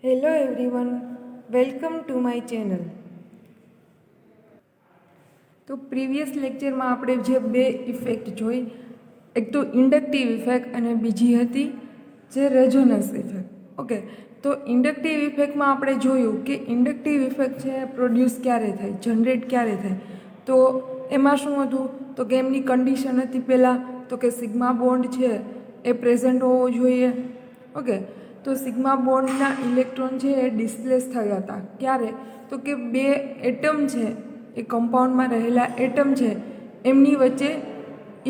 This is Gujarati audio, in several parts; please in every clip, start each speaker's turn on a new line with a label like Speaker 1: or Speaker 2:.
Speaker 1: Hello everyone, welcome to my channel. તો પ્રીવિયસ લેક્ચરમાં આપણે જે બે ઇફેક્ટ જોઈ, એક તો ઇન્ડક્ટિવ ઇફેક્ટ અને બીજી હતી જે રેઝોનન્સ ઇફેક્ટ. ઓકે, તો ઇન્ડક્ટિવ ઇફેક્ટમાં આપણે જોયું કે ઇન્ડક્ટિવ ઇફેક્ટ છે પ્રોડ્યુસ ક્યારે થાય, જનરેટ ક્યારે થાય. તો એમાં શું હતું તો કે એમની કન્ડિશન હતી પહેલાં તો કે સિગ્મા બોન્ડ છે એ પ્રેઝન્ટ હોવો જોઈએ. ઓકે, તો સિગ્મા બોન્ડના ઇલેક્ટ્રોન છે એ ડિસ્પ્લેસ થયા હતા. ક્યારે તો કે બે એટમ છે એ કમ્પાઉન્ડમાં રહેલા એટમ છે એમની વચ્ચે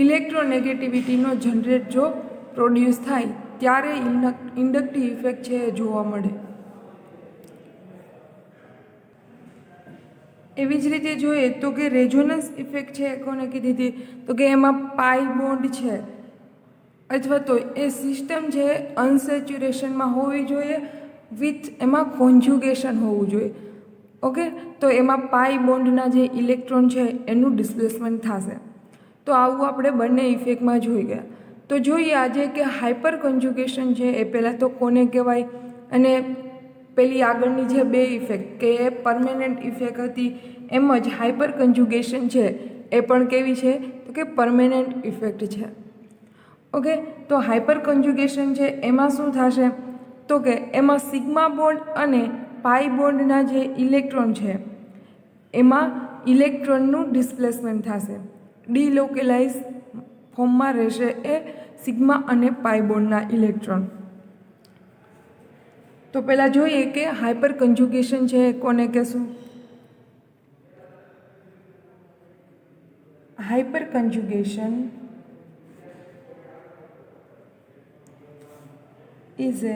Speaker 1: ઇલેક્ટ્રોનેગેટિવિટીનો જનરેટ જો પ્રોડ્યુસ થાય ત્યારે ઇન્ડક્ટિવ ઇફેક્ટ છે એ જોવા મળે. એવી જ રીતે જોઈએ તો કે રેઝોનન્સ ઇફેક્ટ છે કોને કીધી હતી તો કે એમાં પાઈ બોન્ડ છે અથવા તો એ સિસ્ટમ છે અનસેચ્યુરેશનમાં હોવી જોઈએ વિથ એમાં કોન્જ્યુગેશન હોવું જોઈએ. ઓકે, તો એમાં પાઈ બોન્ડના જે ઇલેક્ટ્રોન છે એનું ડિસ્પ્લેસમેન્ટ થશે. તો આવું આપણે બંને ઇફેક્ટમાં જોઈ ગયા. તો જોઈએ આજે કે હાઇપર કોન્જ્યુગેશન છે એ પહેલાં તો કોને કહેવાય અને પેલી આગળની જે બે ઇફેક્ટ કે એ પરમેનન્ટ ઇફેક્ટ હતી એમ જ હાઇપર કન્જ્યુગેશન છે એ પણ કેવી છે તો કે પરમેનન્ટ ઇફેક્ટ છે. ઓકે, તો હાઇપર કન્જ્યુગેશન છે એમાં શું થશે તો કે એમાં સિગ્મા બોન્ડ અને પાઈ બોન્ડના જે ઇલેક્ટ્રોન છે એમાં ઇલેક્ટ્રોનનું ડિસ્પ્લેસમેન્ટ થશે, ડીલોકેલાઇઝ ફોર્મમાં રહેશે એ સિગ્મા અને પાઈ બોન્ડના ઇલેક્ટ્રોન. તો પહેલાં જોઈએ કે હાઇપર કન્જ્યુગેશન છે કોને કહેશું. Hyperconjugation is a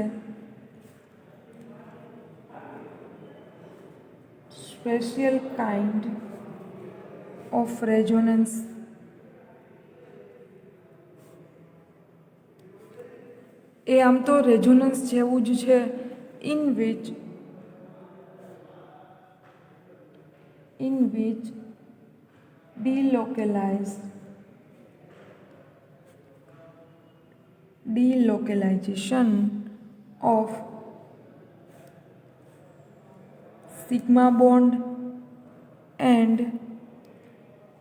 Speaker 1: special kind of resonance એ આમ તો રેઝોનન્સ જેવું જ છે in which delocalization of sigma bond and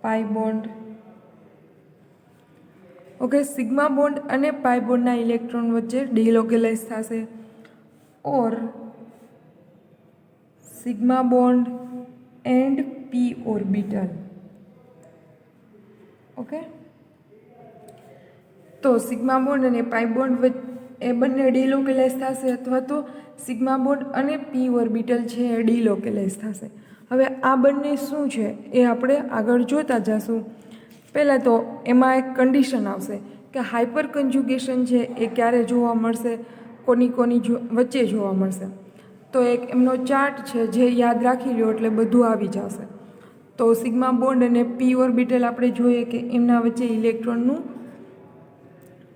Speaker 1: pi bond. Okay, sigma bond અને પાઈ બોન્ડના ઇલેક્ટ્રોન વચ્ચે ડિલોકેલાઇઝ થશે or sigma bond and p orbital. Okay, તો સિગ્મા બોન્ડ અને પાઈ બોન્ડ એ બંને ડિલોકેલાઇઝ થશે અથવા તો સિગ્મા બોન્ડ અને પી ઓર્બિટલ છે એ ડિલોકેલાઇઝ થશે. હવે આ બંને શું છે એ આપણે આગળ જોતા જશું. પહેલાં તો એમાં એક કન્ડિશન આવશે કે હાઇપર કન્જ્યુગેશન છે એ ક્યારે જોવા મળશે, કોની વચ્ચે જોવા મળશે. તો એક એમનો ચાર્ટ છે જે યાદ રાખી લો એટલે બધું આવી જશે. તો સિગ્મા બોન્ડ અને પી ઓર્બિટલ આપણે જોઈએ કે એમના વચ્ચે ઇલેક્ટ્રોનનું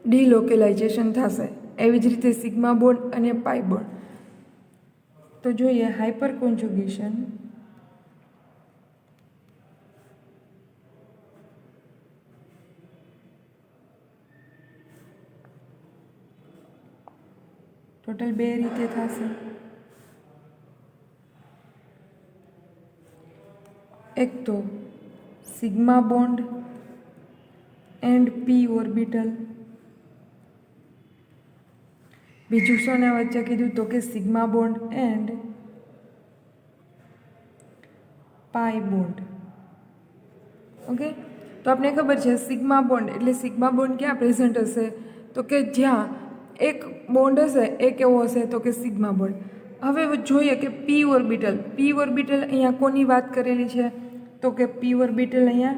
Speaker 1: ડિલોકેલાઇઝેશન થશે. એવી જ રીતે સિગ્મા બોન્ડ અને પાઈ બોન્ડ. તો જોઈએ હાઇપર કોન્જ્યુગેશન ટોટલ બે રીતે થશે. એક તો sigma bond and p orbital, બીજું શોના વચ્ચે કીધું તો કે sigma bond and pi bond. Okay, તો આપણે ખબર છે સિગ્મા બોન્ડ એટલે સિગ્મા બોન્ડ ક્યાં પ્રેઝન્ટ હશે તો કે જ્યાં એક બોન્ડ હશે એ કેવો હશે તો કે સિગ્મા બોન્ડ. હવે જોઈએ કે પી ઓર્બિટલ. પી ઓર્બિટલ અહીંયા કોની વાત કરેલી છે તો કે પી ઓર્બિટલ અહીંયા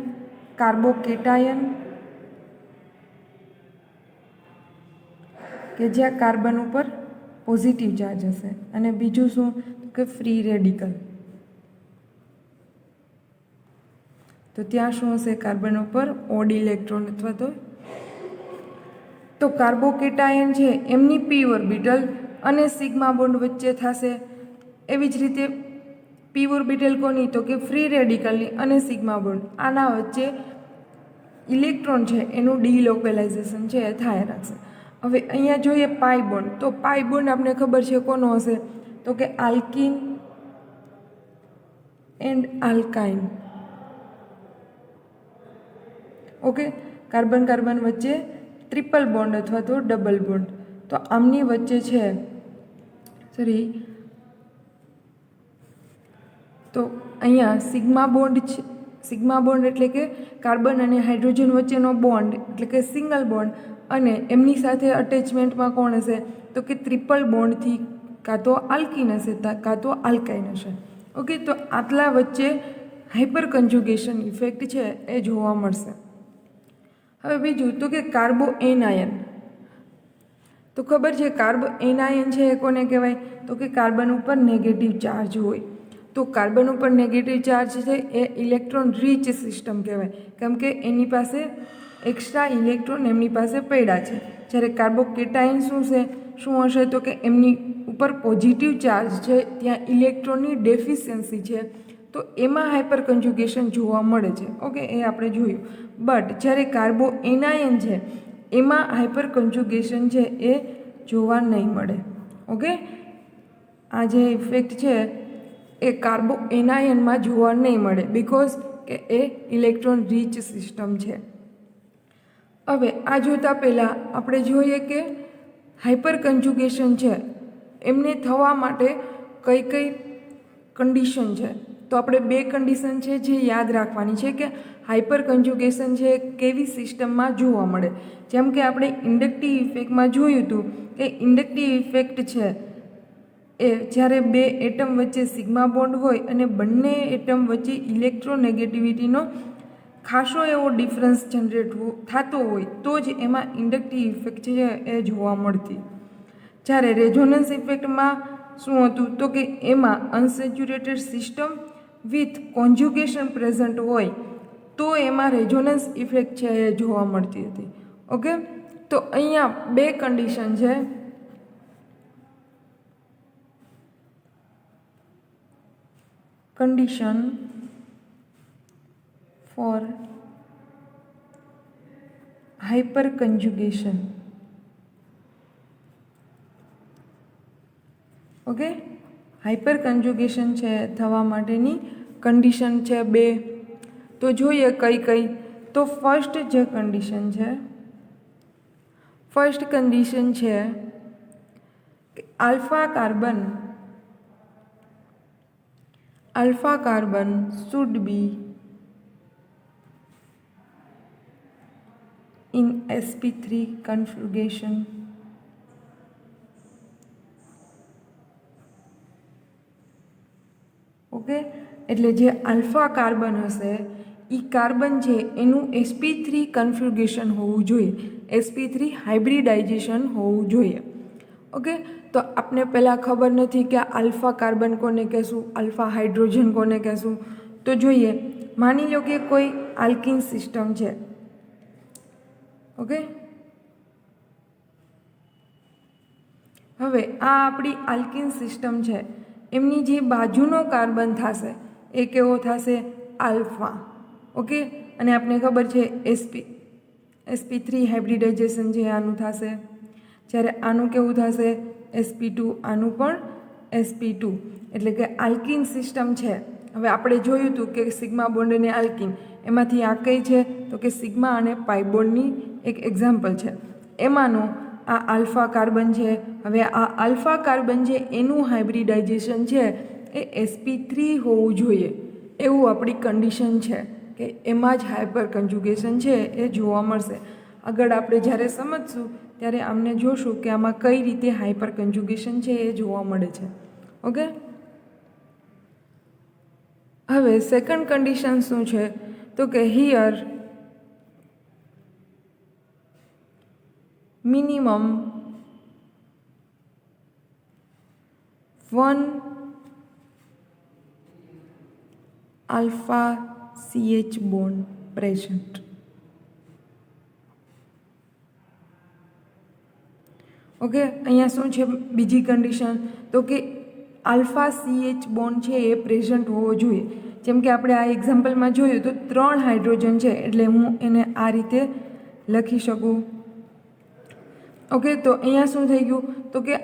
Speaker 1: કાર્બોકેટાયન કે જ્યાં કાર્બન ઉપર પોઝિટિવ ચાર્જ હશે અને બીજું શું કે ફ્રી રેડિકલ. તો ત્યાં શું હશે કાર્બન ઉપર ઓડ ઇલેક્ટ્રોન અથવા તો કાર્બોકેટાયન છે એમની પી ઓર્બિટલ અને સિગ્મા બોન્ડ વચ્ચે થશે. એવી જ રીતે પી ઓર્બિટલ કોની તો કે ફ્રી રેડિકલની અને સિગ્મા બોન્ડ આના વચ્ચે ઇલેક્ટ્રોન છે એનું ડિલોકેલાઇઝેશન છે એ થાય રાખશે. હવે અહીંયા જોઈએ પાઈ બોન્ડ. તો પાઈ બોન્ડ આપણે ખબર છે કોનો હશે તો કે alkene and alkyne. Okay, carbon carbon વચ્ચે ટ્રિપલ બોન્ડ અથવા તો ડબલ બોન્ડ. તો આમની વચ્ચે છે તો અહીંયા સિગ્મા બોન્ડ છે. સિગ્મા બોન્ડ એટલે કે કાર્બન અને હાઇડ્રોજન વચ્ચેનો બોન્ડ એટલે કે સિંગલ બોન્ડ, અને એમની સાથે અટેચમેન્ટમાં કોણ હશે તો કે ટ્રિપલ બોન્ડથી કાં તો આલ્કીન હશે કાં તો આલ્કાઇન હશે. ઓકે, તો આટલા વચ્ચે હાઇપર કન્જુગેશન ઇફેક્ટ છે એ જોવા મળશે. હવે બીજું તો કે કાર્બો એનાયન. તો ખબર છે કાર્બો એનાયન છે એ કોને કહેવાય તો કે કાર્બન ઉપર નેગેટિવ ચાર્જ હોય. તો કાર્બન ઉપર નેગેટિવ ચાર્જ છે એ ઇલેક્ટ્રોન રીચ સિસ્ટમ કહેવાય, કેમ કે એની પાસે એક્સ્ટ્રા ઇલેક્ટ્રોન એમની પાસે પડ્યા છે. જ્યારે કાર્બોકેટાઇન શું હશે તો કે એમની ઉપર પોઝિટિવ ચાર્જ છે, ત્યાં ઇલેક્ટ્રોનની ડેફિશિયન્સી છે, તો એમાં હાઇપર કન્જુગેશન જોવા મળે છે. ઓકે, એ આપણે જોયું. બટ જ્યારે કાર્બો એનાયન છે એમાં હાઇપર કન્જુગેશન છે એ જોવા નહીં મળે. ઓકે, આ જે ઇફેક્ટ છે એ કાર્બો એનાયનમાં જોવા નહીં મળે, બિકોઝ કે એ ઇલેક્ટ્રોન રીચ સિસ્ટમ છે. હવે આ જોતાં પહેલાં આપણે જોઈએ કે હાઇપર કન્જુગેશન છે એમને થવા માટે કઈ કઈ કન્ડિશન છે. તો આપણે 2 કન્ડિશન છે જે યાદ રાખવાની છે કે હાઇપર કન્જુગેશન છે કેવી સિસ્ટમમાં જોવા મળે. જેમ કે આપણે ઇન્ડક્ટિવ ઇફેક્ટમાં જોયું હતું કે ઇન્ડક્ટિવ ઇફેક્ટ છે એ જ્યારે 2 એટમ વચ્ચે સિગ્મા બોન્ડ હોય અને બંને એટમ વચ્ચે ઇલેક્ટ્રોનેગેટિવિટીનો ખાસો એવો ડિફરન્સ જનરેટ થતો હોય તો જ એમાં ઇન્ડક્ટિવ ઇફેક્ટ છે એ જોવા મળતી. જ્યારે રેઝોનન્સ ઇફેક્ટમાં શું હતું તો કે એમાં unsaturated system with conjugation present હોય તો એમાં રેઝોનન્સ ઇફેક્ટ છે એ જોવા મળતી હતી. ઓકે, તો અહીંયા 2 કન્ડિશન છે. condition for hyperconjugation. Okay, hyperconjugation છે થવા માટેની કન્ડિશન છે 2. તો જોઈએ કઈ કઈ. તો ફર્સ્ટ જે કન્ડિશન છે, ફર્સ્ટ કન્ડિશન છે કે alpha carbon should be in sp3 configuration. Okay, એટલે જે આલ્ફા કાર્બન હશે એ કાર્બન છે એનું sp3 કન્ફિગ્યુરેશન હોવું જોઈએ, sp3 હાઇબ્રિડાઇઝેશન હોવું જોઈએ. ઓકે, તો આપણે પહેલાં ખબર નથી કે આલ્ફા કાર્બન કોને કહેશું, આલ્ફા હાઇડ્રોજન કોને કહેશું. તો જોઈએ, માની લો કે કોઈ આલ્કિન સિસ્ટમ છે. ઓકે, હવે આ આપણી આલ્કિન સિસ્ટમ છે, એમની જે બાજુનો કાર્બન થશે એ કેવો થશે આલ્ફા. ઓકે, અને આપણે ખબર છે sp3 હાઇબ્રિડાઇઝેશન જે આનું થશે, જ્યારે આનું કેવું થશે sp2, આનું પણ sp2, એટલે કે આલ્કિન સિસ્ટમ છે. હવે આપણે જોયું હતું કે સિગ્મા બોન્ડ અને આલ્કિન, એમાંથી આ કઈ છે તો કે સિગ્મા અને પાઈ બોન્ડની એક એક્ઝામ્પલ છે. એમાંનું આ આલ્ફા કાર્બન છે. હવે આ આલ્ફા કાર્બન છે એનું હાઇબ્રિડાઇઝેશન છે એ sp3 હોવું જોઈએ, એવું આપણી કન્ડિશન છે કે એમાં જ હાઇપર કન્જુગેશન છે એ જોવા મળશે. આગળ આપણે જ્યારે સમજશું ત્યારે આમને જોશું કે આમાં કઈ રીતે હાઇપર કન્જુગેશન છે એ જોવા મળે છે. ઓકે, હવે સેકન્ડ કન્ડિશન શું છે તો કે here minimum 1 alpha CH bond present. Okay, અહીંયા શું છે બીજી કન્ડિશન તો કે આલ્ફા CH બોન્ડ છે એ પ્રેઝન્ટ હોવો જોઈએ. જેમ કે આપણે આ એક્ઝામ્પલમાં જોયું તો 3 હાઇડ્રોજન છે એટલે હું એને આ રીતે લખી શકું. ઓકે, તો અહીંયા શું થઈ ગયું તો કે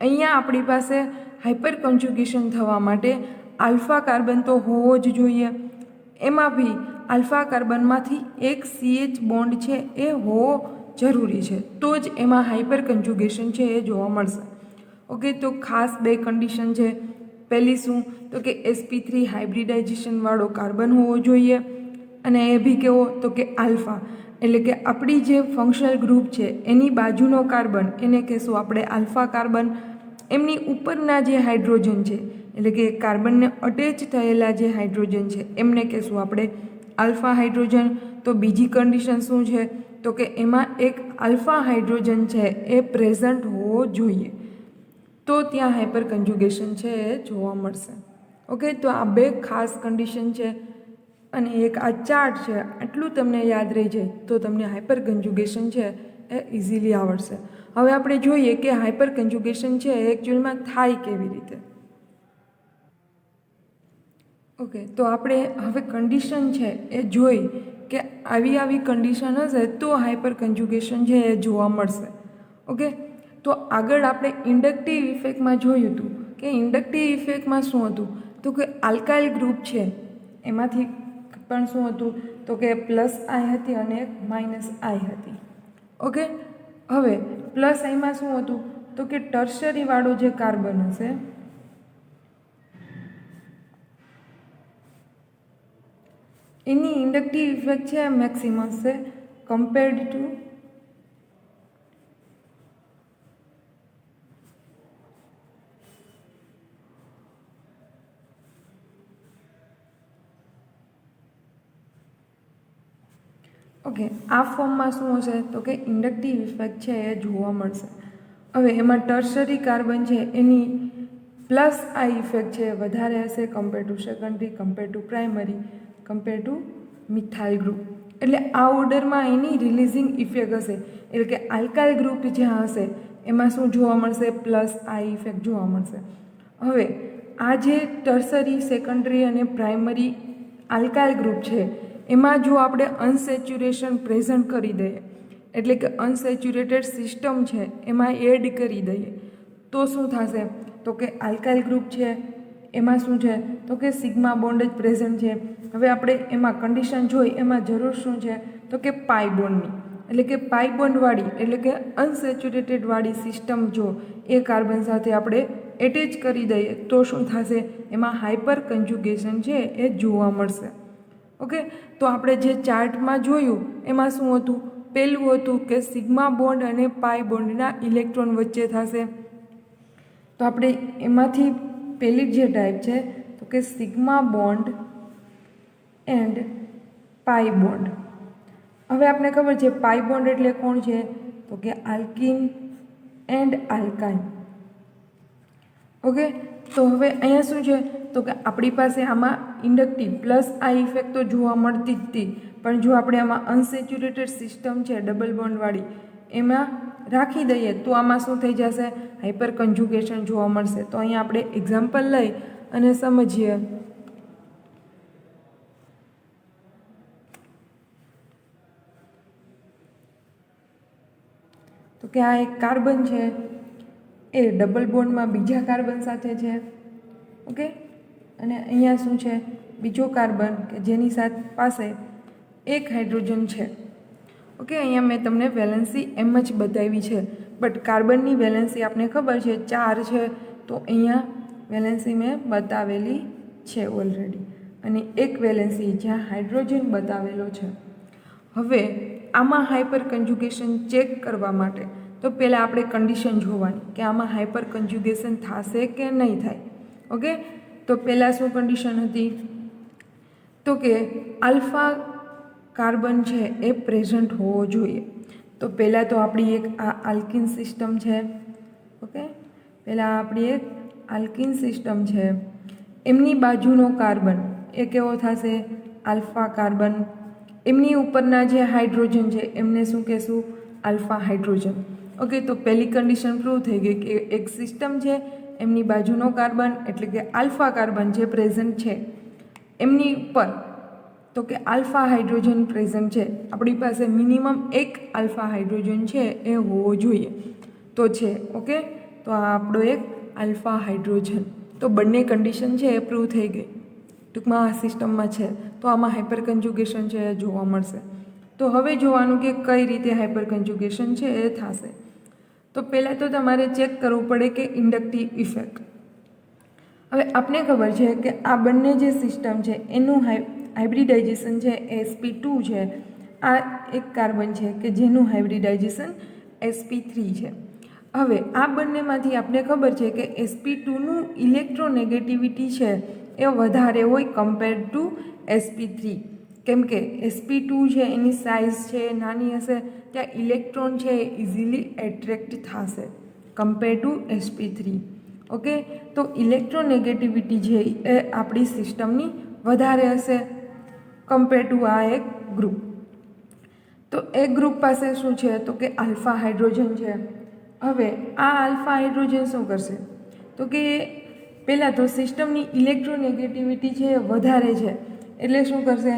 Speaker 1: અહીંયા આપણી પાસે હાઇપર કન્જ્યુગેશન થવા માટે આલ્ફા કાર્બન તો હોવો જ જોઈએ. એમાં બી આલ્ફા કાર્બનમાંથી એક CH બોન્ડ છે એ હોવો જરૂરી છે, તો જ એમાં હાઇપર કન્જ્યુગેશન છે એ જોવા મળશે. ઓકે, તો ખાસ બે કન્ડિશન છે. પહેલી શું તો કે sp3 હાઇબ્રિડાઇઝેશનવાળો કાર્બન હોવો જોઈએ, અને એ બી કેવો તો કે આલ્ફા, એટલે કે આપણી જે ફંક્શનલ ગ્રુપ છે એની બાજુનો કાર્બન એને કહેશું આપણે આલ્ફા કાર્બન. એમની ઉપરના જે હાઇડ્રોજન છે એટલે કે કાર્બનને અટેચ થયેલા જે હાઇડ્રોજન છે એમને કહેશું આપણે આલ્ફા હાઇડ્રોજન. તો બીજી કન્ડિશન શું છે તો કે એમાં એક આલ્ફા હાઇડ્રોજન છે એ પ્રેઝન્ટ હોવો જોઈએ, તો ત્યાં હાઇપર કન્જ્યુગેશન છે એ જોવા મળશે. ઓકે, તો આ બે ખાસ કન્ડિશન છે, અને એક આ ચાર્ટ છે. આટલું તમને યાદ રહી જાય તો તમને હાઇપર કન્જ્યુગેશન છે એ ઇઝીલી આવડશે. હવે આપણે જોઈએ કે હાઇપર કન્જ્યુગેશન છે એ એકચ્યુઅલમાં થાય કેવી રીતે. ઓકે, તો આપણે હવે કન્ડિશન છે એ જોઈ કે આવી કન્ડિશન હશે તો હાઇપર કન્જ્યુગેશન છે એ જોવા મળશે. ઓકે, તો આગળ આપણે ઇન્ડક્ટિવ ઇફેક્ટમાં જોયું હતું કે ઇન્ડક્ટિવ ઇફેક્ટમાં શું હતું તો કે આલ્કાઇલ ગ્રુપ છે એમાંથી પણ શું હતું તો કે પ્લસ આઈ હતી અને એક માઇનસ આઈ હતી. ઓકે, હવે પ્લસ આઈમાં શું હતું તો કે ટર્શરીવાળો જે કાર્બન હશે એની ઇન્ડક્ટિવ ઇફેક્ટ છે મેક્સિમમ છે કમ્પેર્ડ ટુ ઓકે, આ ફોર્મમાં શું હશે તો કે ઇન્ડક્ટિવ ઇફેક્ટ છે એ જોવા મળશે. હવે એમાં ટર્શરી કાર્બન છે એની પ્લસ આ ઇફેક્ટ છે વધારે હશે compare to secondary, compare to primary, compare to methyl group. એટલે આ ઓર્ડરમાં એની રિલીઝિંગ ઇફેક્ટ હશે, એટલે કે આલ્કાઇલ ગ્રુપ જ્યાં હશે એમાં શું જોવા મળશે પ્લસ આ ઇફેક્ટ જોવા મળશે. હવે આ જે ટર્શરી, સેકન્ડરી અને પ્રાઇમરી આલ્કાઇલ ગ્રુપ છે એમાં જો આપણે અનસેચ્યુરેશન પ્રેઝન્ટ કરી દઈએ, એટલે કે અનસેચ્યુરેટેડ સિસ્ટમ છે એમાં એડ કરી દઈએ તો શું થશે તો કે આલ્કાઇલ ગ્રુપ છે એમાં શું છે તો કે સિગ્મા બોન્ડ જ પ્રેઝન્ટ છે. હવે આપણે એમાં કન્ડિશન જોઈ એમાં જરૂર શું છે તો કે પાઈ બોન્ડની, એટલે કે પાઈ બોન્ડવાળી એટલે કે અનસેચ્યુરેટેડવાળી સિસ્ટમ જો એ કાર્બન સાથે આપણે એટેચ કરી દઈએ તો શું થશે એમાં હાઇપર કન્જ્યુગેશન છે એ જોવા મળશે. ઓકે, તો આપણે જે ચાર્ટમાં જોયું એમાં શું હતું, પહેલું હતું કે સિગ્મા બોન્ડ અને પાઈ બોન્ડના ઇલેક્ટ્રોન વચ્ચે થશે. તો આપણે એમાંથી પહેલી જે ટાઈપ છે તો કે sigma bond and pi bond. હવે આપણે ખબર છે પાઈ બોન્ડ એટલે કોણ છે તો કે આલ્કીન એન્ડ આલ્કાઇન. ઓકે, તો હવે અહીંયા શું છે તો કે આપણી પાસે આમાં ઇન્ડક્ટિવ પ્લસ આ ઇફેક્ટ તો જોવા મળતી જ હતી, પણ જો આપણે આમાં અનસેચ્યુરેટેડ સિસ્ટમ છે ડબલ બોન્ડવાળી એમાં રાખી દઈએ તો આમાં શું થઈ જશે હાઇપર કન્જ્યુગેશન જોવા મળશે. તો અહીંયા આપણે એક્ઝામ્પલ લઈ અને સમજીએ. તો કે આ એક કાર્બન છે એ ડબલ બોન્ડમાં બીજા કાર્બન સાથે છે. ઓકે, અને અહીંયા શું છે બીજો કાર્બન કે જેની પાસે એક હાઇડ્રોજન છે. ઓકે, અહીંયા મેં તમને વેલેન્સી એમ જ બતાવી છે, બટ કાર્બનની વેલેન્સી આપણે ખબર છે 4 છે, તો અહીંયા વેલેન્સી મેં બતાવેલી છે ઓલરેડી, અને એક વેલેન્સી જ્યાં હાઇડ્રોજન બતાવેલો છે. હવે આમાં હાઇપર કન્જ્યુગેશન ચેક કરવા માટે તો પહેલાં આપણે કન્ડિશન જોવાની કે આમાં હાઇપર કન્જ્યુગેશન થશે કે નહીં થાય. ઓકે, તો પહેલાં શું કન્ડિશન હતી તો કે આલ્ફા કાર્બન છે એ પ્રેઝન્ટ હોવો જોઈએ. તો પહેલાં તો આપણી એક આ આલ્કિન સિસ્ટમ છે. ઓકે, પહેલાં આપણી એક આલ્કિન સિસ્ટમ છે, એમની બાજુનો કાર્બન એ કેવો થશે આલ્ફા કાર્બન. એમની ઉપરના જે હાઇડ્રોજન છે એમને શું કહેશું આલ્ફા હાઇડ્રોજન. ઓકે, તો પહેલી કન્ડિશન પ્રૂવ થઈ ગઈ કે એક સિસ્ટમ છે એમની બાજુનો કાર્બન એટલે કે આલ્ફા કાર્બન જે પ્રેઝન્ટ છે એમની ઉપર તો કે આલ્ફા હાઇડ્રોજન પ્રેઝન્ટ છે. આપણી પાસે મિનિમમ એક આલ્ફા હાઇડ્રોજન છે એ હોવો જોઈએ તો છે. ઓકે, તો આ આપણો એક આલ્ફા હાઇડ્રોજન. તો બંને કન્ડિશન છે એ પ્રૂવ થઈ ગઈ. ટૂંકમાં આ સિસ્ટમમાં છે તો આમાં હાઇપર કન્જ્યુગેશન છે એ જોવા મળશે. તો હવે જોવાનું કે કઈ રીતે હાઇપર કન્જ્યુગેશન છે એ થશે. તો પહેલાં તો તમારે ચેક કરવું પડે કે ઇન્ડક્ટિવ ઇફેક્ટ. હવે આપને ખબર છે કે આ બંને જે સિસ્ટમ છે એનું હાઇબ્રિડાઇઝેશન છે sp2 છે. આ એક કાર્બન છે કે જેનું હાઇબ્રિડાઇઝેશન sp3 છે. હવે આ બંનેમાંથી આપણે ખબર છે કે sp2નું ઇલેક્ટ્રોનેગેટિવિટી છે એ વધારે હોય કમ્પેર ટુ sp3. કેમ કે sp2 છે એની સાઇઝ છે નાની હશે, ત્યાં ઇલેક્ટ્રોન છે એ ઇઝીલી એટ્રેક્ટ થશે કમ્પેર ટુ sp3. ઓકે, તો ઇલેક્ટ્રોનેગેટિવિટી છે એ આપણી સિસ્ટમની વધારે હશે કમ્પેર ટુ આ એક ગ્રુપ. તો એક ગ્રુપ પાસે શું છે તો કે આલ્ફા હાઇડ્રોજન છે. હવે આ આલ્ફા હાઇડ્રોજન શું કરશે તો કે પહેલાં તો સિસ્ટમની ઇલેક્ટ્રોનેગેટિવિટી છે એ વધારે છે એટલે શું કરશે,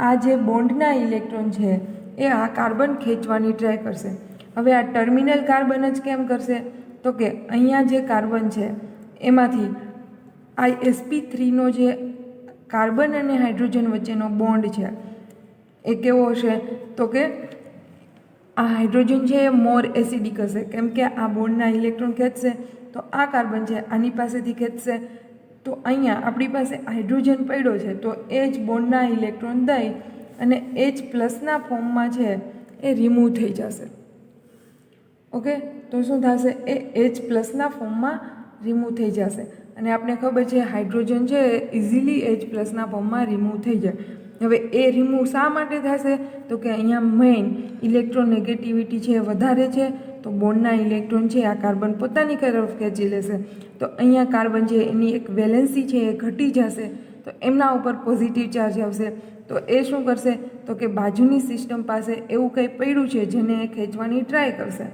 Speaker 1: આ જે બોન્ડના ઇલેક્ટ્રોન છે એ આ કાર્બન ખેંચવાની ટ્રાય કરશે. હવે આ ટર્મિનલ કાર્બન જ કેમ કરશે તો કે અહીંયા જે કાર્બન છે એમાંથી આ sp3નો જે કાર્બન અને હાઇડ્રોજન વચ્ચેનો બોન્ડ છે એ કેવો હશે તો કે આ હાઇડ્રોજન છે એ મોર એસિડિક હશે. કેમ કે આ બોન્ડના ઇલેક્ટ્રોન ખેંચશે તો આ કાર્બન છે આની પાસેથી ખેંચશે, તો અહીંયા આપણી પાસે હાઇડ્રોજન પડ્યો છે તો એ જ બોન્ડના ઇલેક્ટ્રોન દઈ અને H+ના ફોર્મમાં છે એ રિમૂવ થઈ જશે. ઓકે, તો શું થશે એ H+ના ફોર્મમાં રિમૂવ થઈ જશે. અને આપણે ખબર છે હાઇડ્રોજન છે એ ઇઝીલી H+ના ફોર્મમાં રિમૂવ થઈ જાય. હવે એ રિમૂવ શા માટે થશે તો કે અહીંયા મેઇન ઇલેક્ટ્રોનેગેટિવિટી છે વધારે છે તો બોન્ડના ઇલેક્ટ્રોન છે આ કાર્બન પોતાની તરફ ખેંચી લેશે. તો અહીંયા કાર્બન છે એની એક વેલેન્સી છે એ ઘટી જશે તો એમના ઉપર પોઝિટિવ ચાર્જ આવશે. તો એ શું કરશે તો કે બાજુની સિસ્ટમ પાસે એવું કંઈ પડ્યું છે જેને એ ખેંચવાની ટ્રાય કરશે.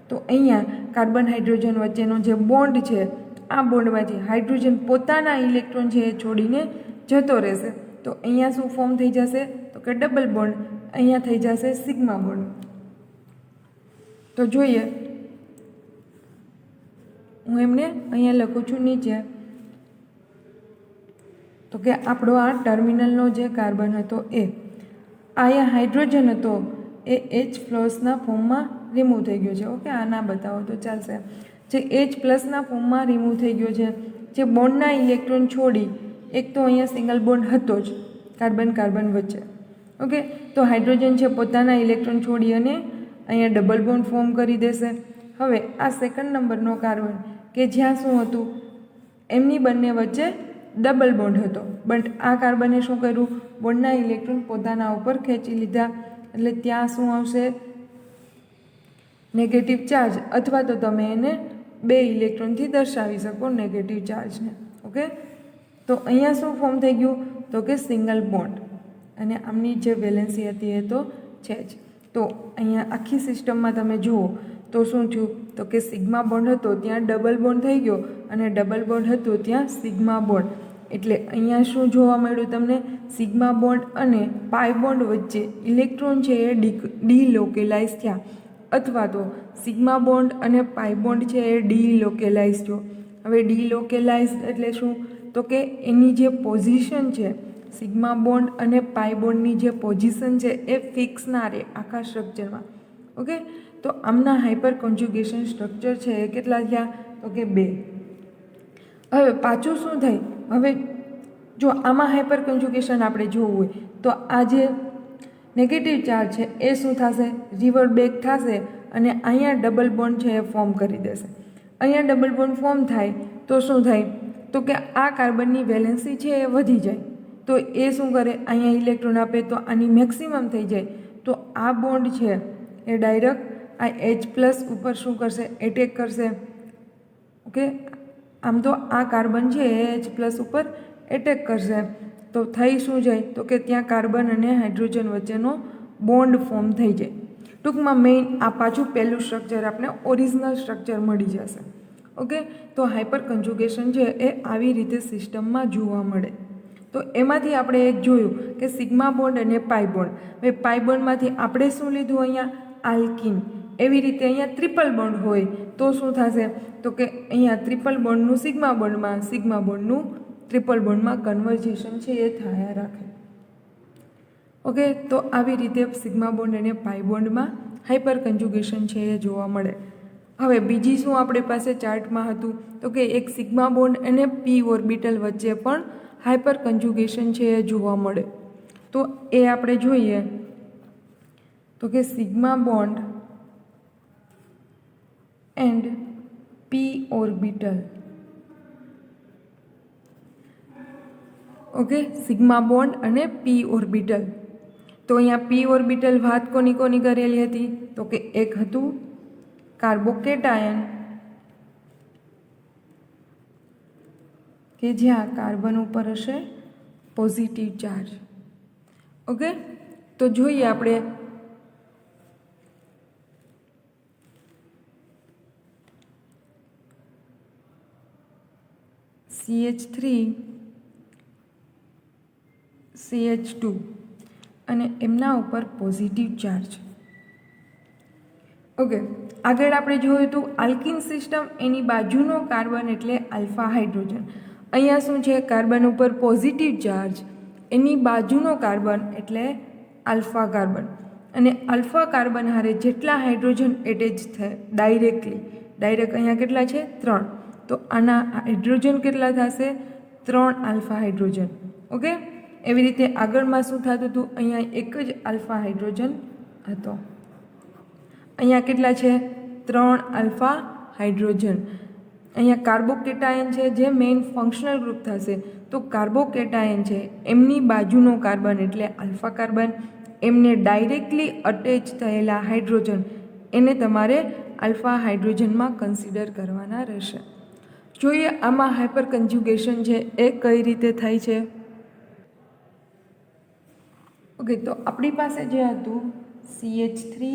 Speaker 1: તો અહીંયા કાર્બન હાઇડ્રોજન વચ્ચેનો જે બોન્ડ છે આ બોન્ડમાંથી હાઇડ્રોજન પોતાના ઇલેક્ટ્રોન છે એ છોડીને જતો રહેશે. તો અહીંયા શું ફોર્મ થઈ જશે તો કે ડબલ બોન્ડ, અહીંયા થઈ જશે સિગ્મા બોન્ડ. તો જોઈએ, હું એમને અહીંયા લખું છું નીચે તો કે આપણો આ ટર્મિનલનો જે કાર્બન હતો એ અહીંયા હાઇડ્રોજન હતો એ H+ના ફોર્મમાં રિમૂવ થઈ ગયો છે. ઓકે, આ ના બતાવો તો ચાલશે. જે H+ના ફોર્મમાં રિમૂવ થઈ ગયો છે, જે બોન્ડના ઇલેક્ટ્રોન છોડી, એક તો અહીંયા સિંગલ બોન્ડ હતો જ કાર્બન કાર્બન વચ્ચે. ઓકે, તો હાઇડ્રોજન છે પોતાના ઇલેક્ટ્રોન છોડી અને અહીંયા ડબલ બોન્ડ ફોર્મ કરી દેશે. હવે આ સેકન્ડ નંબરનો કાર્બન કે જ્યાં શું હતું એમની બંને વચ્ચે ડબલ બોન્ડ હતો, બટ આ કાર્બને શું કર્યું બોન્ડના ઇલેક્ટ્રોન પોતાના ઉપર ખેંચી લીધા એટલે ત્યાં શું આવશે નેગેટિવ ચાર્જ, અથવા તો તમે એને 2 ઇલેક્ટ્રોનથી દર્શાવી શકો નેગેટિવ ચાર્જને. ઓકે, તો અહીંયા શું ફોર્મ થઈ ગયું તો કે સિંગલ બોન્ડ અને આમની જે વેલેન્સી હતી એ તો છે જ. તો અહીંયા આખી સિસ્ટમમાં તમે જુઓ તો શું થયું તો કે સિગ્મા બોન્ડ હતો ત્યાં ડબલ બોન્ડ થઈ ગયો અને ડબલ બોન્ડ હતો ત્યાં સિગ્મા બોન્ડ. એટલે અહીંયા શું જોવા મળ્યું તમને, સિગ્મા બોન્ડ અને પાઈ બોન્ડ વચ્ચે ઇલેક્ટ્રોન છે એ ડીલોકેલાઇઝ થયા, અથવા તો સિગ્મા બોન્ડ અને પાઈ બોન્ડ છે એ ડીલોકેલાઇઝ થયો. હવે ડીલોકેલાઇઝ એટલે શું તો કે એની જે પોઝિશન છે સિગ્મા બોન્ડ અને પાઈ બોન્ડની જે પોઝિશન છે એ ફિક્સ ના રહે આખા સ્ટ્રક્ચરમાં. ઓકે, તો આમના હાઇપર કોન્જ્યુગેશન સ્ટ્રક્ચર છે એ કેટલા થયા તો કે 2. હવે પાછું શું થાય, હવે જો આમાં હાઇપર કોન્જ્યુગેશન આપણે જોવું હોય તો આ જે નેગેટિવ ચાર્જ છે એ શું થશે રિવર બેક થશે અને અહીંયા ડબલ બોન્ડ છે એ ફોર્મ કરી દેશે. અહીંયા ડબલ બોન્ડ ફોર્મ થાય તો શું થાય તો કે આ કાર્બનની વેલેન્સી છે એ વધી જાય, તો એ શું કરે અહીંયા ઇલેક્ટ્રોન આપે તો આની મેક્સિમમ થઈ જાય. તો આ બોન્ડ છે એ ડાયરેક્ટ આ H+ ઉપર શું કરશે એટેક કરશે. ઓકે, આમ તો આ કાર્બન છે એ H+ ઉપર એટેક કરશે તો થઈ શું જાય તો કે ત્યાં કાર્બન અને હાઇડ્રોજન વચ્ચેનો બોન્ડ ફોર્મ થઈ જાય. ટૂંકમાં મેઇન આ પાછું પહેલું સ્ટ્રક્ચર આપણે ઓરિજિનલ સ્ટ્રક્ચર મળી જશે. ઓકે, તો હાઇપર કન્જ્યુગેશન છે એ આવી રીતે સિસ્ટમમાં જોવા મળે. તો એમાંથી આપણે એક જોયું કે સિગ્મા બોન્ડ અને પાઈ બોન્ડ. હવે પાઈ બોન્ડમાંથી આપણે શું લીધું અહીંયા આલ્કિન, એવી રીતે અહીંયા ટ્રિપલ બોન્ડ હોય તો શું થશે, તો કે અહીંયા ટ્રિપલ બોન્ડનું સિગ્મા બોન્ડમાં, સિગ્મા બોન્ડનું ટ્રિપલ બોન્ડમાં કન્વર્ઝેશન છે એ થયા રાખે. ઓકે, તો આવી રીતે સિગ્મા બોન્ડ અને પાઈ બોન્ડમાં હાઇપર કન્જ્યુગેશન છે એ જોવા મળે. હવે બીજી શું આપણી પાસે ચાર્ટમાં હતું, તો કે એક સિગ્મા બોન્ડ અને પી ઓર્બિટલ વચ્ચે પણ હાઇપર કન્જ્યુગેશન છે એ જોવા મળે. તો એ આપણે જોઈએ તો કે sigma bond and p orbital. Okay, sigma bond અને પી ઓર્બિટલ. તો અહીંયા પી ઓર્બિટલ વાત કોની કોની કરેલી હતી, તો કે એક હતું કાર્બોકેટાયન કે જ્યાં કાર્બન ઉપર હશે પોઝિટિવ ચાર્જ. ઓકે, તો જોઈએ આપણે CH3 CH2 અને એમના ઉપર પોઝિટિવ ચાર્જ. ઓકે, આગળ આપણે જોયું હતું આલ્કિન સિસ્ટમ, એની બાજુનો કાર્બન એટલે આલ્ફા હાઇડ્રોજન. અહીંયા શું છે, કાર્બન ઉપર પોઝિટિવ ચાર્જ, એની બાજુનો કાર્બન એટલે આલ્ફા કાર્બન. અને આલ્ફા કાર્બન હારે જેટલા હાઇડ્રોજન એટેચ થાય ડાયરેક્ટ અહીંયા કેટલા છે 3, તો આના હાઇડ્રોજન કેટલા થશે 3 આલ્ફા હાઇડ્રોજન. ઓકે, એવી રીતે આગળમાં શું થતું હતું, અહીંયા એક જ આલ્ફા હાઇડ્રોજન હતો, અહીંયા કેટલા છે 3 આલ્ફા હાઇડ્રોજન. અહીંયા કાર્બોકેટાયન છે જે મેઇન ફંક્શનલ ગ્રુપ થશે, તો કાર્બોકેટાયન છે એમની બાજુનો કાર્બન એટલે આલ્ફા કાર્બન, એમને ડાયરેક્ટલી અટેચ થયેલા હાઇડ્રોજન એને તમારે આલ્ફા હાઇડ્રોજનમાં કન્સિડર કરવાના રહેશે. જોઈએ આમાં હાઇપર કન્જ્યુગેશન છે એ કઈ રીતે થાય છે. ઓકે, તો આપણી પાસે જે હતું CH3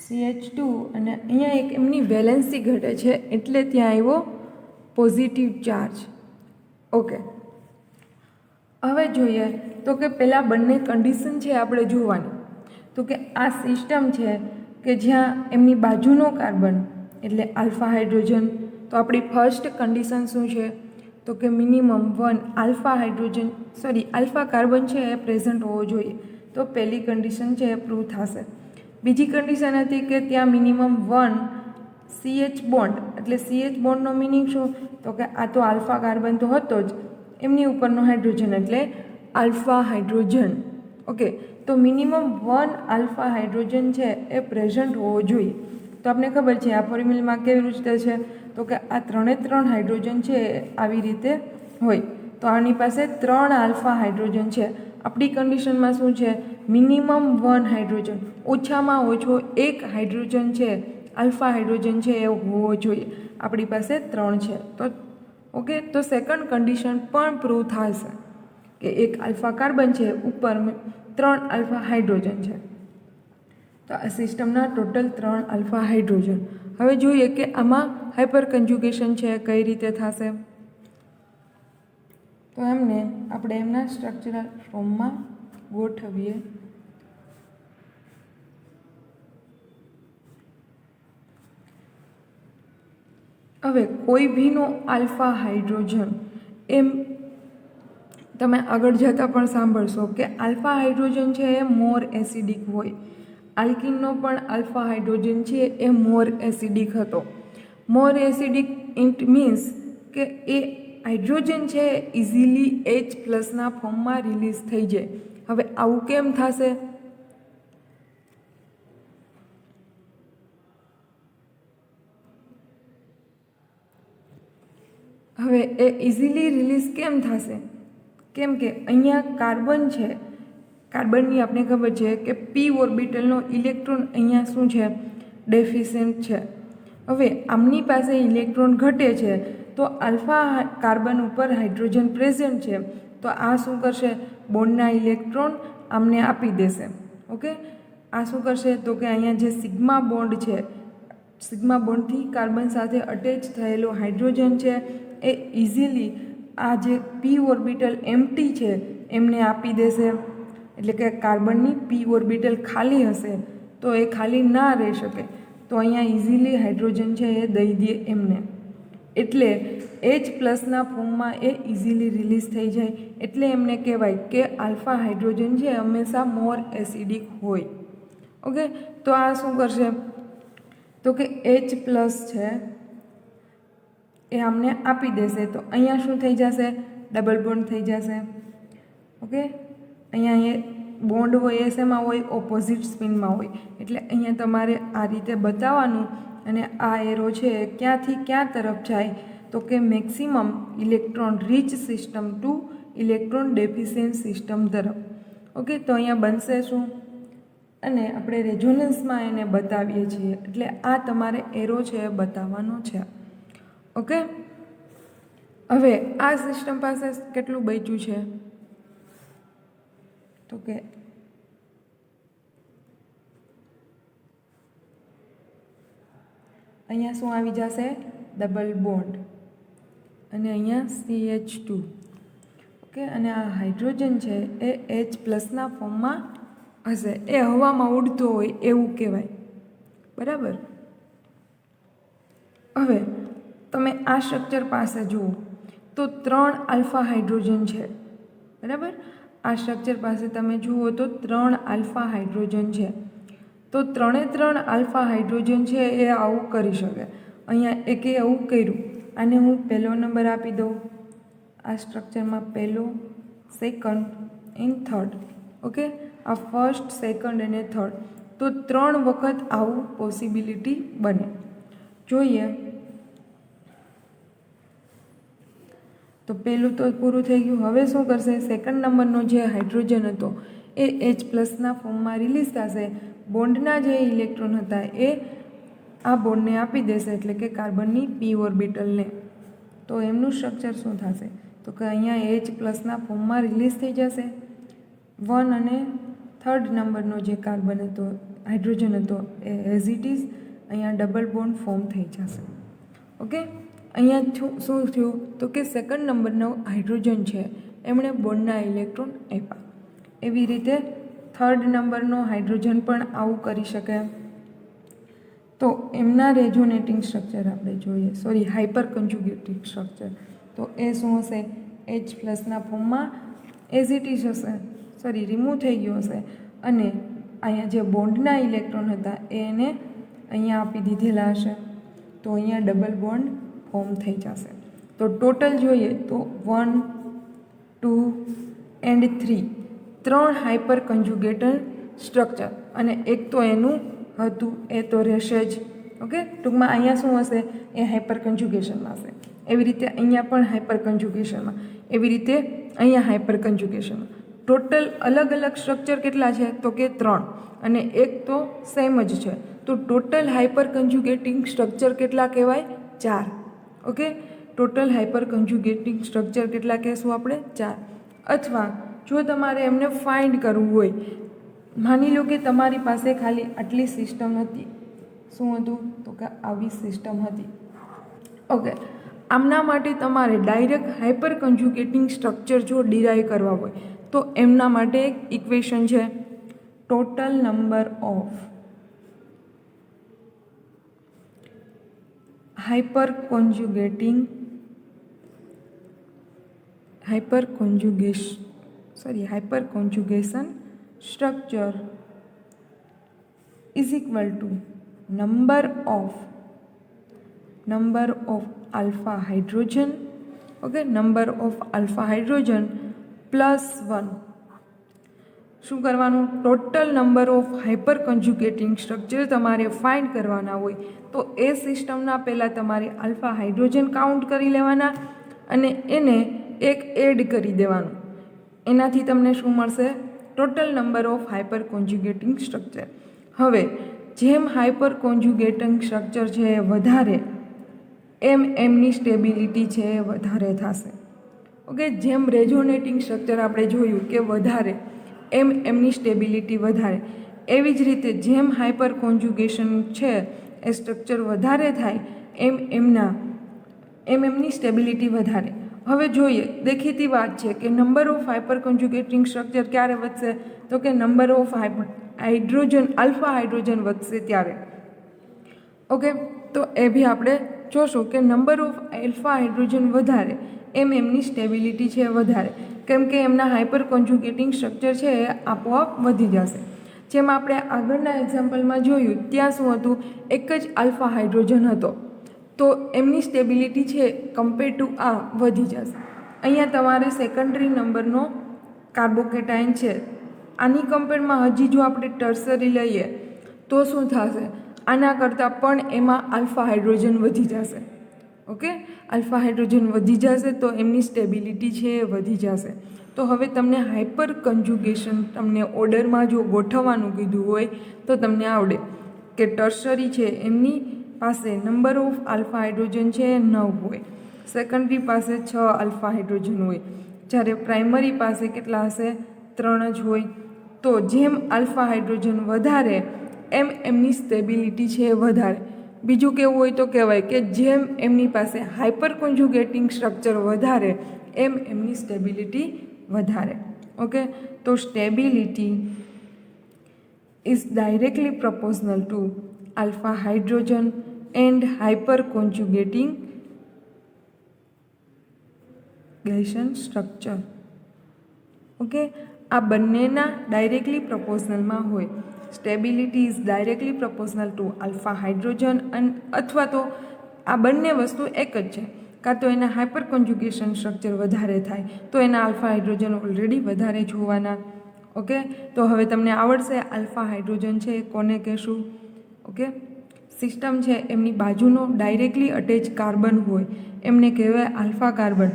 Speaker 1: CH2 અને અહીંયા એક એમની વેલેન્સી ઘટે છે એટલે ત્યાં આવ્યો પોઝિટિવ ચાર્જ. ઓકે, હવે જોઈએ તો કે પહેલાં બંને કન્ડિશન છે આપણે જોવાની. તો કે આ સિસ્ટમ છે કે જ્યાં એમની બાજુનો કાર્બન એટલે આલ્ફા હાઇડ્રોજન, તો આપણી ફર્સ્ટ કન્ડિશન શું છે, તો કે મિનિમમ 1 આલ્ફા કાર્બન છે એ પ્રેઝન્ટ હોવો જોઈએ. તો પહેલી કન્ડિશન છે એ પ્રૂવ થશે. બીજી કન્ડિશન હતી કે ત્યાં મિનિમમ 1 CH બોન્ડ, એટલે CH બોન્ડનો મિનિંગ શું, તો કે આ તો આલ્ફા કાર્બન તો હતો જ, એમની ઉપરનો હાઇડ્રોજન એટલે આલ્ફા હાઇડ્રોજન. ઓકે, તો મિનિમમ 1 આલ્ફા હાઇડ્રોજન છે એ પ્રેઝન્ટ હોવો જોઈએ. તો આપણે ખબર છે આ ફોર્મ્યુલામાં કેવી રીતે છે, તો કે આ 3 હાઇડ્રોજન છે આવી રીતે હોય, તો આની પાસે 3 આલ્ફા હાઇડ્રોજન છે. આપણી કન્ડિશનમાં શું છે, મિનિમમ 1 હાઇડ્રોજન, ઓછામાં ઓછો 1 હાઇડ્રોજન છે આલ્ફા હાઇડ્રોજન છે એ હોવો જોઈએ. આપણી પાસે 3 છે. તો ઓકે, તો સેકન્ડ કન્ડિશન પણ પ્રૂવ થશે કે એક આલ્ફા કાર્બન છે, ઉપર 3 આલ્ફા હાઇડ્રોજન છે. તો આ સિસ્ટમના ટોટલ 3 આલ્ફા હાઇડ્રોજન. હવે જોઈએ કે આમાં હાઇપર કન્જ્યુગેશન છે કઈ રીતે થશે. તો એમને આપણે એમના સ્ટ્રક્ચરલ ફોર્મમાં ગોઠવીએ. હવે કોઈ ભીનો આલ્ફા હાઇડ્રોજન, એમ તમે આગળ જતાં પણ સાંભળશો કે આલ્ફા હાઇડ્રોજન છે એ મોર એસિડિક હોય. આલ્કિનનો પણ આલ્ફા હાઇડ્રોજન છે એ મોર એસિડિક હતો. મોર એસિડિક ઇટ મીન્સ કે એ હાઇડ્રોજન છે ઇઝીલી H+ ફોર્મમાં રિલીઝ થઈ જાય. હવે આવું કેમ થશે, હવે એ ઇઝીલી રિલીઝ કેમ થશે, કેમ કે અહીંયા કાર્બન છે, કાર્બનની આપણે ખબર છે કે પી ઓર્બિટલનો ઇલેક્ટ્રોન અહીંયા શું છે ડેફિશિયન્ટ છે. હવે આમની પાસે ઇલેક્ટ્રોન ઘટે છે તો આલ્ફા કાર્બન ઉપર હાઇડ્રોજન પ્રેઝન્ટ છે, તો આ શું કરશે, બોન્ડના ઇલેક્ટ્રોન આમને આપી દેશે. ઓકે, આ શું કરશે, તો કે અહીંયા જે સિગ્મા બોન્ડ છે, સિગ્મા બોન્ડથી કાર્બન સાથે અટેચ થયેલો હાઇડ્રોજન છે એ ઇઝીલી આ જે પી ઓર્બિટલ એમ્પ્ટી છે એમને આપી દેશે. એટલે કે કાર્બનની પી ઓર્બિટલ ખાલી હશે તો એ ખાલી ના રહી શકે, તો અહીંયા ઇઝીલી હાઇડ્રોજન છે એ દઈ દઈએ એમને, એટલે H પ્લસના ફોર્મમાં એ ઇઝીલી રિલીઝ થઈ જાય, એટલે એમને કહેવાય કે આલ્ફા હાઇડ્રોજન છે હંમેશા મોર એસિડિક હોય. ઓકે, તો આ શું કરશે, તો કે H પ્લસ છે એ અમને આપી દેશે, તો અહીંયા શું થઈ જશે, ડબલ બોન્ડ થઈ જશે. ઓકે, અહીંયા એ બોન્ડ હોય એ શેમાં હોય, ઓપોઝિટ સ્પિનમાં હોય, એટલે અહીંયા તમારે આ રીતે બતાવવાનું. અને આ એરો છે ક્યાંથી ક્યાં તરફ જાય, તો કે maximum electron rich system to electron deficient system તરફ. ઓકે, તો અહીંયા બનશે શું, અને આપણે રેઝોનન્સમાં એને બતાવીએ છીએ, એટલે આ તમારે એરો છે એ બતાવવાનો છે. ઓકે, હવે આ સિસ્ટમ પાસે કેટલું બચ્યું છે, તો કે અહીંયા શું આવી જશે, ડબલ બોન્ડ, અને અહીંયા CH2. ઓકે, અને આ હાઇડ્રોજન છે એ H પ્લસના ફોર્મમાં હશે, એ હવામાં ઉડતો હોય એવું કહેવાય. બરાબર. હવે તમે આ સ્ટ્રક્ચર પાસે જુઓ તો 3 આલ્ફા હાઇડ્રોજન છે. બરાબર, આ સ્ટ્રક્ચર પાસે તમે જુઓ તો 3 આલ્ફા હાઇડ્રોજન છે. તો 3 આલ્ફા હાઇડ્રોજન છે એ આવું કરી શકે. અહીંયા એકે આવું કર્યું, આને હું પહેલો નંબર આપી દઉં, આ સ્ટ્રક્ચરમાં પહેલો, સેકન્ડ એન્ડ થર્ડ. ઓકે, આ ફર્સ્ટ, સેકન્ડ અને થર્ડ, તો 3 વખત આવું પોસિબિલિટી બને. જોઈએ તો પહેલું તો પૂરું થઈ ગયું. હવે શું કરશે, સેકન્ડ નંબરનો જે હાઇડ્રોજન હતો એ H પ્લસના ફોર્મમાં રિલીઝ થશે. બોન્ડના જે ઇલેક્ટ્રોન હતા એ આ બોન્ડને આપી દેશે, એટલે કે કાર્બનની p ઓર્બિટલને. તો એમનું સ્ટ્રક્ચર શું થશે, તો કે અહીંયા H પ્લસના ફોર્મમાં રિલીઝ થઈ જશે. 1 અને થર્ડ નંબરનો જે કાર્બન હતો, હાઇડ્રોજન હતો, એ એઝ ઇટ ઇઝ અહીંયા ડબલ બોન્ડ ફોર્મ થઈ જશે. ઓકે, અહીંયા શું થયું, તો કે સેકન્ડ નંબરનો હાઇડ્રોજન છે એમણે બોન્ડના ઇલેક્ટ્રોન આપ્યા. એવી રીતે થર્ડ નંબરનો હાઇડ્રોજન પણ આવું કરી શકે. તો એમના રેઝોનેટિંગ સ્ટ્રક્ચર આપણે જોઈએ, હાઇપર કન્જ્યુગેટિંગ સ્ટ્રક્ચર. તો એ શું હશે, H પ્લસના ફોર્મમાં એઝ ઇટ ઇઝ હશે, રિમૂવ થઈ ગયો હશે, અને અહીંયા જે બોન્ડના ઇલેક્ટ્રોન હતા એને અહીંયા આપી દીધેલા હશે. તો અહીંયા ડબલ બોન્ડ ફોર્મ થઈ જશે. તો ટોટલ જોઈએ તો 1, 2 એન્ડ 3 હાઇપર કન્જ્યુગેટેડ સ્ટ્રક્ચર, અને એક તો એનું હતું એ તો રહેશે જ. ઓકે, ટૂંકમાં અહીંયા શું હશે, એ હાઇપર કન્જ્યુગેશનમાં હશે. એવી રીતે અહીંયા પણ હાઇપર કન્જ્યુગેશનમાં, એવી રીતે અહીંયા હાઇપર કન્જ્યુગેશનમાં. ટોટલ અલગ અલગ સ્ટ્રક્ચર કેટલા છે, તો કે 3, અને એક તો સેમ જ છે. તો ટોટલ હાઇપર કન્જ્યુગેટિંગ સ્ટ્રક્ચર કેટલા કહેવાય, 4. ઓકે, ટોટલ હાઇપર કન્જ્યુગેટિંગ સ્ટ્રક્ચર કેટલા કહેશું આપણે, 4. અથવા જો તમારે એમને ફાઇન્ડ કરવું હોય, માની લો કે તમારી પાસે ખાલી આટલી સિસ્ટમ હતી. શું હતું, તો કે આવી સિસ્ટમ હતી. ઓકે, આમના માટે તમારે ડાયરેક્ટ હાઇપર કન્જ્યુગેટિંગ સ્ટ્રક્ચર જો ડિરાઈવ કરવા હોય તો એમના માટે એક ઇક્વેશન છે, total number of hyperconjugation structure is equal to number of alpha hydrogen. Okay, number of alpha hydrogen plus 1. શું કરવાનું, total number of hyperconjugating structure તમારે ફાઇન્ડ કરવાના હોય તો એ સિસ્ટમના પહેલાં તમારે આલ્ફા હાઇડ્રોજન કાઉન્ટ કરી લેવાના, અને એને એક એડ કરી દેવાનું. એનાથી તમને શું મળશે, total number of hyperconjugating structure. હવે જેમ હાઇપર કોન્જ્યુગેટિંગ સ્ટ્રક્ચર છે એ વધારે, એમની સ્ટેબિલિટી છે એ વધારે થશે. ઓકે, જેમ રેઝોનેટિંગ સ્ટ્રક્ચર આપણે જોયું કે વધારે, એમની સ્ટેબિલિટી વધારે. એવી જ રીતે જેમ હાઇપર કોન્જ્યુગેશન છે એ સ્ટ્રક્ચર વધારે થાય એમની સ્ટેબિલિટી વધારે. હવે જોઈએ, દેખીતી વાત છે કે number of hyperconjugating structure ક્યારે વધશે, તો કે number of hydrogen alpha hydrogen વધશે ત્યારે. ઓકે, તો એ બી આપણે જોશું કે નંબર ઓફ આલ્ફા હાઇડ્રોજન વધારે એમની સ્ટેબિલિટી છે વધારે, કેમ કે એમના હાઇપર કોન્જ્યુગેટિંગ સ્ટ્રક્ચર છે એ આપોઆપ વધી જશે. જેમ આપણે આગળના એક્ઝામ્પલમાં જોયું ત્યાં શું હતું, એક જ આલ્ફા હાઇડ્રોજન હતો, તો એમની સ્ટેબિલિટી છે કમ્પેર ટુ આ વધી જશે. અહીંયા તમારે સેકન્ડરી નંબરનો કાર્બોકેટાઇન છે, આની કમ્પેરમાં હજી જો આપણે ટર્સરી લઈએ તો શું થશે, આના કરતાં પણ એમાં આલ્ફા હાઇડ્રોજન વધી જશે. ઓકે, આલ્ફા હાઇડ્રોજન વધી જશે તો એમની સ્ટેબિલિટી છે એ વધી જશે. તો હવે તમને હાઇપર કન્જ્યુગેશન તમને ઓર્ડરમાં જો ગોઠવવાનું કીધું હોય તો તમને આવડે કે ટર્સરી છે એમની પાસે નંબર ઓફ આલ્ફા હાઇડ્રોજન છે એ 9 હોય, સેકન્ડરી પાસે 6 આલ્ફા હાઇડ્રોજન હોય, જ્યારે પ્રાઇમરી પાસે કેટલા હશે, 3 જ હોય. તો જેમ આલ્ફા હાઇડ્રોજન વધારે એમ એમની સ્ટેબિલિટી છે એ વધારે. બીજું કેવું હોય તો કહેવાય કે જેમ એમની પાસે હાઇપર કોન્જ્યુગેટિંગ સ્ટ્રક્ચર વધારે એમ એમની સ્ટેબિલિટી વધારે. ઓકે, તો stability is directly proportional to alpha hydrogen and hyperconjugation structure. Okay, આ બંનેના ડાયરેક્ટલી પ્રપોર્શનલમાં હોય. Stability is directly proportional to alpha hydrogen અથવા તો આ બંને વસ્તુ એક જ છે, કાં તો એના હાઇપર કોન્જ્યુગેશન સ્ટ્રક્ચર વધારે થાય તો એના આલ્ફા હાઇડ્રોજન ઓલરેડી વધારે જ હોવાના. ઓકે, તો હવે તમને આવડશે આલ્ફા હાઇડ્રોજન છે એ કોને કહેશું. ઓકે, સિસ્ટમ છે એમની બાજુનો ડાયરેક્ટલી અટેચ કાર્બન હોય એમને કહેવાય આલ્ફા કાર્બન.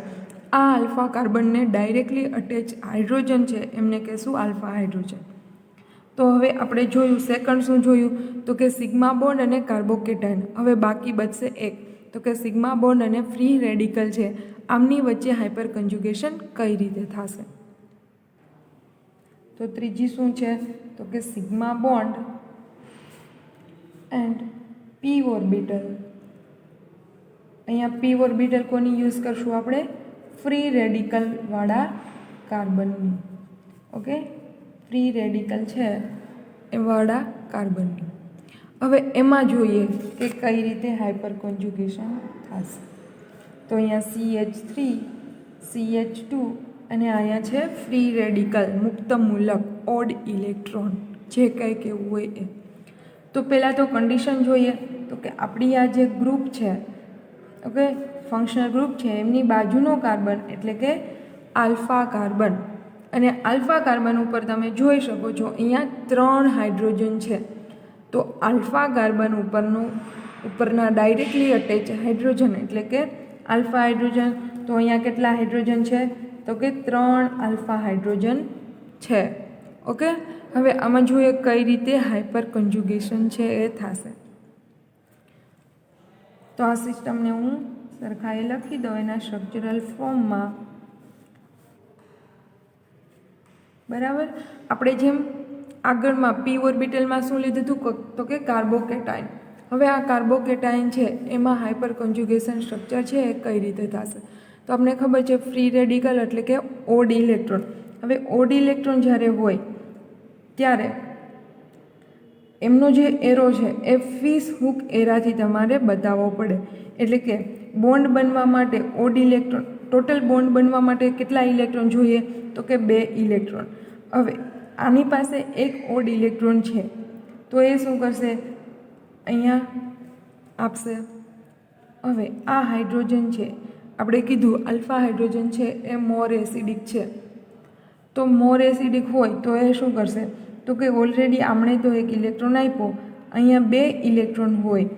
Speaker 1: આ આલ્ફા કાર્બનને ડાયરેક્ટલી અટેચ હાઇડ્રોજન છે એમને કહેશું આલ્ફા હાઇડ્રોજન. તો હવે આપણે જોયું સેકન્ડ શું જોયું, તો કે સિગ્મા બોન્ડ અને કાર્બોકેટાઇન. હવે બાકી બચશે એક, તો કે સિગ્મા બોન્ડ અને ફ્રી રેડિકલ છે આમની વચ્ચે હાઇપર કન્જ્યુગેશન કઈ રીતે થશે. તો ત્રીજી શું છે, તો કે sigma bond and p orbital. અહીંયા પી ઓર્બિટલ કોની યુઝ કરશું આપણે, ફ્રી રેડિકલ વાળા કાર્બનની. ઓકે, ફ્રી રેડિકલ છે એ વાળા કાર્બનની. હવે એમાં જોઈએ કે કઈ રીતે હાઇપર કોન્જ્યુગેશન થશે. તો અહીંયા CH3 CH2 અને અહીંયા છે ફ્રી રેડિકલ મુક્ત મૂલક ઓડ ઇલેક્ટ્રોન, જે કંઈ કહેવું હોય એ. તો પહેલાં તો કન્ડિશન જોઈએ, તો કે આપણી આ જે ગ્રુપ છે, ઓકે, ફંક્શનલ ગ્રુપ છે એમની બાજુનો કાર્બન એટલે કે આલ્ફા કાર્બન, અને આલ્ફા કાર્બન ઉપર તમે જોઈ શકો છો અહીંયા 3 હાઇડ્રોજન છે. તો આલ્ફા કાર્બન ઉપરના ડાયરેક્ટલી અટેચ હાઇડ્રોજન એટલે કે આલ્ફા હાઇડ્રોજન. તો અહીંયા કેટલા હાઇડ્રોજન છે, તો કે 3 આલ્ફા હાઇડ્રોજન છે. ઓકે, હવે આમાં જોઈએ કઈ રીતે હાઇપર કન્જ્યુગેશન છે એ થશે. તો આ સિસ્ટમને હું સરખાએ લખી દઉં એના સ્ટ્રક્ચરલ ફોર્મમાં. બરાબર, આપણે જેમ આગળમાં પી ઓર્બિટલમાં શું લીધું હતું, તો કે કાર્બોકેટાઇન. હવે આ કાર્બોકેટાઇન છે એમાં હાઇપર કોન્જ્યુગેશન સ્ટ્રક્ચર છે એ કઈ રીતે થશે. તો આપણને ખબર છે ફ્રી રેડિકલ એટલે કે ઓડ ઇલેક્ટ્રોન. હવે ઓડ ઇલેક્ટ્રોન જ્યારે હોય ત્યારે એમનો જે એરો છે એ ફિશ હૂક એરાથી તમારે બતાવવો પડે. એટલે કે બોન્ડ બનવા માટે ઓડ ઇલેક્ટ્રોન, ટોટલ બોન્ડ બનવા માટે કેટલા ઇલેક્ટ્રોન જોઈએ, તો કે 2 ઇલેક્ટ્રોન. હવે આની પાસે એક ઓડ ઇલેક્ટ્રોન છે તો એ શું કરશે, અહીંયા આપશે. હવે આ હાઇડ્રોજન છે, આપણે કીધું આલ્ફા હાઇડ્રોજન છે એ મોર એસિડિક છે. તો મોર એસિડિક હોય તો એ શું કરશે, તો કે ઓલરેડી આમણે તો એક ઇલેક્ટ્રોન આપ્યો, અહીંયા 2 ઇલેક્ટ્રોન હોય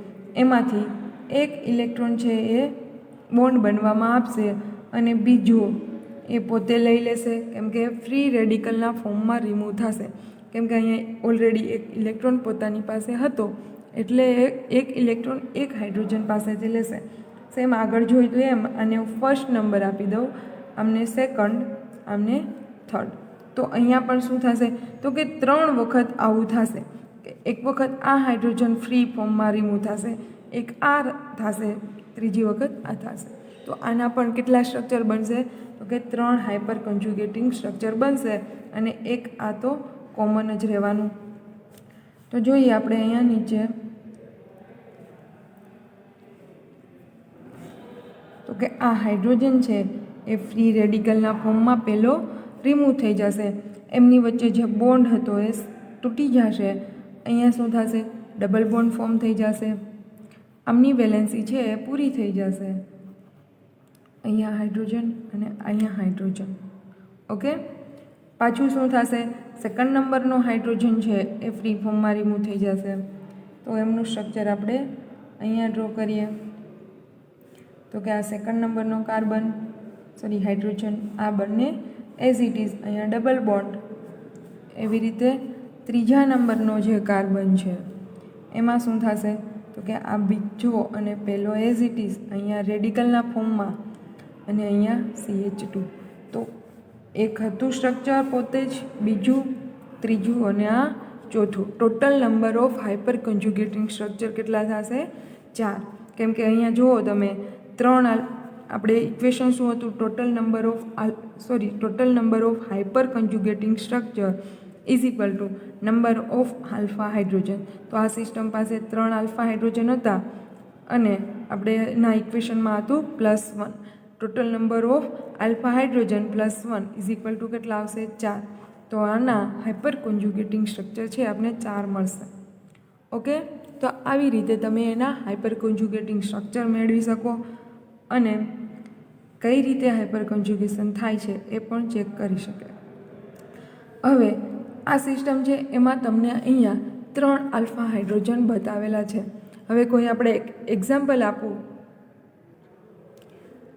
Speaker 1: એમાંથી એક ઇલેક્ટ્રોન છે એ બોન્ડ બનવામાં આપશે અને બીજું એ પોતે લઈ લેશે, કેમ કે ફ્રી રેડિકલના ફોર્મમાં રિમૂવ થશે. કેમ કે અહીંયા ઓલરેડી એક ઇલેક્ટ્રોન પોતાની પાસે હતો એટલે એક ઇલેક્ટ્રોન એક હાઇડ્રોજન પાસેથી લેશે. સેમ આગળ જોઈતું એમ અને ફર્સ્ટ નંબર આપી દઉં, આમને સેકન્ડ, આમને થર્ડ. તો અહીંયા પણ શું થશે, તો કે 3 વખત આવું થશે. એક વખત આ હાઇડ્રોજન ફ્રી ફોર્મમાં રિમૂવ થશે, એક આ થશે, ત્રીજી વખત આ થશે. તો આના પણ કેટલા સ્ટ્રક્ચર બનશે? તો કે 3 હાઇપર કન્જ્યુગેટિંગ સ્ટ્રક્ચર બનશે અને એક આ તો કોમન જ રહેવાનું. તો જોઈએ આપણે અહીંયા નીચે તો કે આ હાઇડ્રોજન છે એ ફ્રી રેડિકલના ફોર્મમાં પહેલો રિમૂવ થઈ જશે. એમની વચ્ચે જે બોન્ડ હતો એ તૂટી જશે. અહીંયા શું થશે? ડબલ બોન્ડ ફોર્મ થઈ જશે. આમની વેલેન્સી છે એ પૂરી થઈ જશે. અહીંયા હાઇડ્રોજન અને અહીંયા હાઇડ્રોજન. ઓકે, પાછું શું થશે? સેકન્ડ નંબરનો હાઇડ્રોજન છે એ ફ્રી ફોર્મમાં રિમૂવ થઈ જશે. તો એમનું સ્ટ્રક્ચર આપણે અહીંયા ડ્રો કરીએ. તો કે આ સેકન્ડ નંબરનો કાર્બન હાઇડ્રોજન, આ બંને એઝ ઇટ ઇઝ અહીંયા ડબલ બોન્ડ. એવી રીતે ત્રીજા નંબરનો જે કાર્બન છે એમાં શું થશે? તો કે આ બીજો અને પહેલો એઝ ઇટ ઇઝ અહીંયા રેડિકલના ફોર્મમાં અને અહીંયા CH2. તો એક હતું સ્ટ્રક્ચર પોતે જ, બીજું, ત્રીજું અને આ ચોથું. Total number of hyperconjugating structure કેટલા થશે? 4. કેમ કે અહીંયા જુઓ તમે 3 આપણે ઇક્વેશન શું હતું? Total number of hyperconjugating structure is equal to number of alpha hydrogen. તો આ સિસ્ટમ પાસે 3 આલ્ફા હાઇડ્રોજન હતા અને આપણે એના ઇક્વેશનમાં હતું +1. Total number of alpha hydrogen +1 is equal two કેટલા આવશે? 4. તો આના હાઇપર કોન્જ્યુગેટિંગ સ્ટ્રક્ચર છે આપણે 4 મળશે. ઓકે, તો આવી રીતે તમે એના હાઇપર કોન્જ્યુગેટિંગ સ્ટ્રક્ચર મેળવી શકો અને કઈ રીતે હાઇપર કોન્જ્યુગેશન થાય છે એ પણ ચેક કરી શકે. હવે આ સિસ્ટમ છે એમાં તમને અહીંયા 3 આલ્ફા હાઇડ્રોજન બતાવેલા છે. હવે કોઈ આપણે એક્ઝામ્પલ આપું.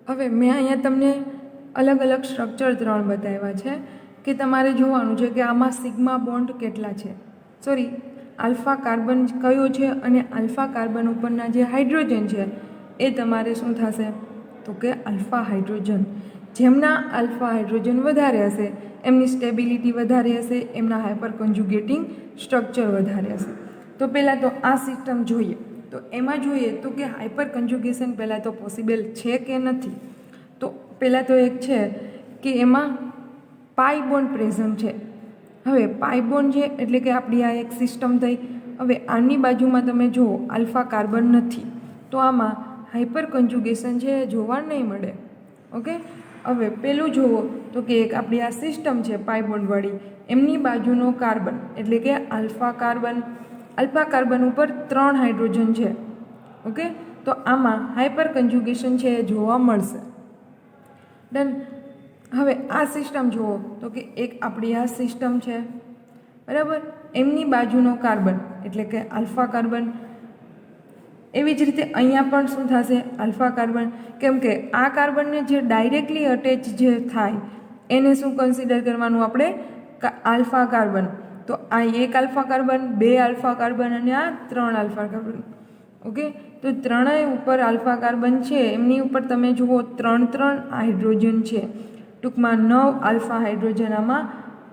Speaker 1: હવે મેં અહીંયા તમને અલગ અલગ સ્ટ્રક્ચર 3 બતાવ્યા છે કે તમારે જોવાનું છે કે આમાં સિગ્મા બોન્ડ કેટલા છે. આલ્ફા કાર્બન કયો છે અને આલ્ફા કાર્બન ઉપરના જે હાઇડ્રોજન છે એ તમારે શું થશે? તો કે આલ્ફા હાઇડ્રોજન. જેમના આલ્ફા હાઇડ્રોજન વધારે હશે એમની સ્ટેબિલિટી વધારે હશે, એમના હાઇપર કોન્જ્યુગેટિંગ સ્ટ્રક્ચર વધારે હશે. તો પહેલાં તો આ સિસ્ટમ જોઈએ. તો એમાં જોઈએ તો કે હાઇપર કન્જ્યુગેશન પહેલાં તો પોસિબલ છે કે નથી. તો પહેલાં તો એક છે કે એમાં પાઈ બોન્ડ પ્રેઝન્ટ છે. હવે પાઈ બોન્ડ છે એટલે કે આપણી આ એક સિસ્ટમ થઈ. હવે આની બાજુમાં તમે જુઓ આલ્ફા કાર્બન નથી, તો આમાં હાઇપર કન્જ્યુગેશન છે એ જોવા નહીં મળે. ઓકે, હવે પેલું જુઓ તો કે એક આપણી આ સિસ્ટમ છે પાઈ બોન્ડવાળી, એમની બાજુનો કાર્બન એટલે કે આલ્ફા કાર્બન ઉપર 3 હાઇડ્રોજન છે. ઓકે, તો આમાં હાઇપર કન્જ્યુગેશન છે એ જોવા મળશે. ડન. હવે આ સિસ્ટમ જુઓ તો કે એક આપણી આ સિસ્ટમ છે, બરાબર, એમની બાજુનો કાર્બન એટલે કે આલ્ફા કાર્બન. એવી જ રીતે અહીંયા પણ શું થશે? Alpha carbon. કેમ કે આ કાર્બનને જે ડાયરેક્ટલી અટેચ જે થાય એને શું કન્સિડર કરવાનું આપણે? Alpha carbon. તો આ એક આલ્ફા કાર્બન, 2 આલ્ફા કાર્બન અને આ 3 આલ્ફા કાર્બન. ઓકે, તો ત્રણેય ઉપર આલ્ફા કાર્બન છે એમની ઉપર તમે જુઓ 3 હાઇડ્રોજન છે. ટૂંકમાં 9 આલ્ફા હાઇડ્રોજન આમાં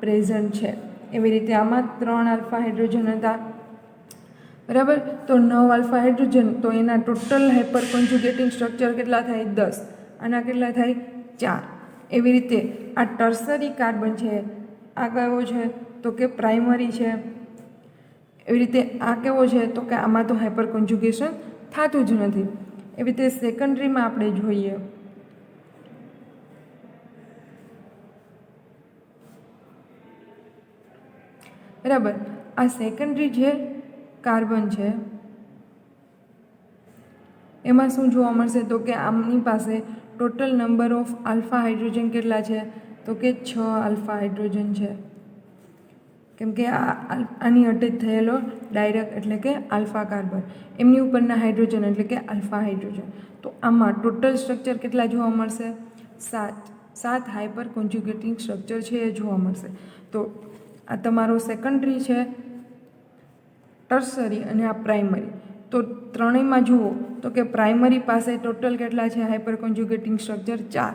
Speaker 1: પ્રેઝન્ટ છે. એવી રીતે આમાં 3 આલ્ફા હાઇડ્રોજન હતા, બરાબર. તો 9 આલ્ફા હાઇડ્રોજન, તો એના ટોટલ હાઇપર કોન્જ્યુગેટિંગ સ્ટ્રક્ચર કેટલા થાય? 10. આના કેટલા થાય? 4. એવી રીતે આ ટર્સરી કાર્બન છે, આ કયો છે? તો કે પ્રાઇમરી છે. એવી રીતે આ કેવો છે? તો કે આમાં તો હાઇપર કોન્જ્યુગેશન થતું જ નથી. એવી રીતે સેકન્ડરીમાં આપણે જોઈએ. બરાબર, આ સેકન્ડરી જે કાર્બન છે એમાં શું જોવા મળશે? તો કે આમની પાસે total number of alpha hydrogen કેટલા છે? તો કે 6 આલ્ફા હાઇડ્રોજન છે. કેમ કે આની અટેચ થયેલો ડાયરેક્ટ એટલે કે આલ્ફા કાર્બન, એમની ઉપરના હાઇડ્રોજન એટલે કે આલ્ફા હાઇડ્રોજન. તો આમાં ટોટલ સ્ટ્રક્ચર કેટલા જોવા મળશે? 7 હાઇપર કોન્જ્યુગેટિંગ સ્ટ્રક્ચર છે એ જોવા મળશે. તો આ તમારો સેકન્ડરી છે, ટર્સરી અને આ પ્રાઇમરી. તો ત્રણેયમાં જુઓ તો કે પ્રાઇમરી પાસે ટોટલ કેટલા છે હાઇપર કોન્જ્યુગેટિંગ સ્ટ્રક્ચર? 4.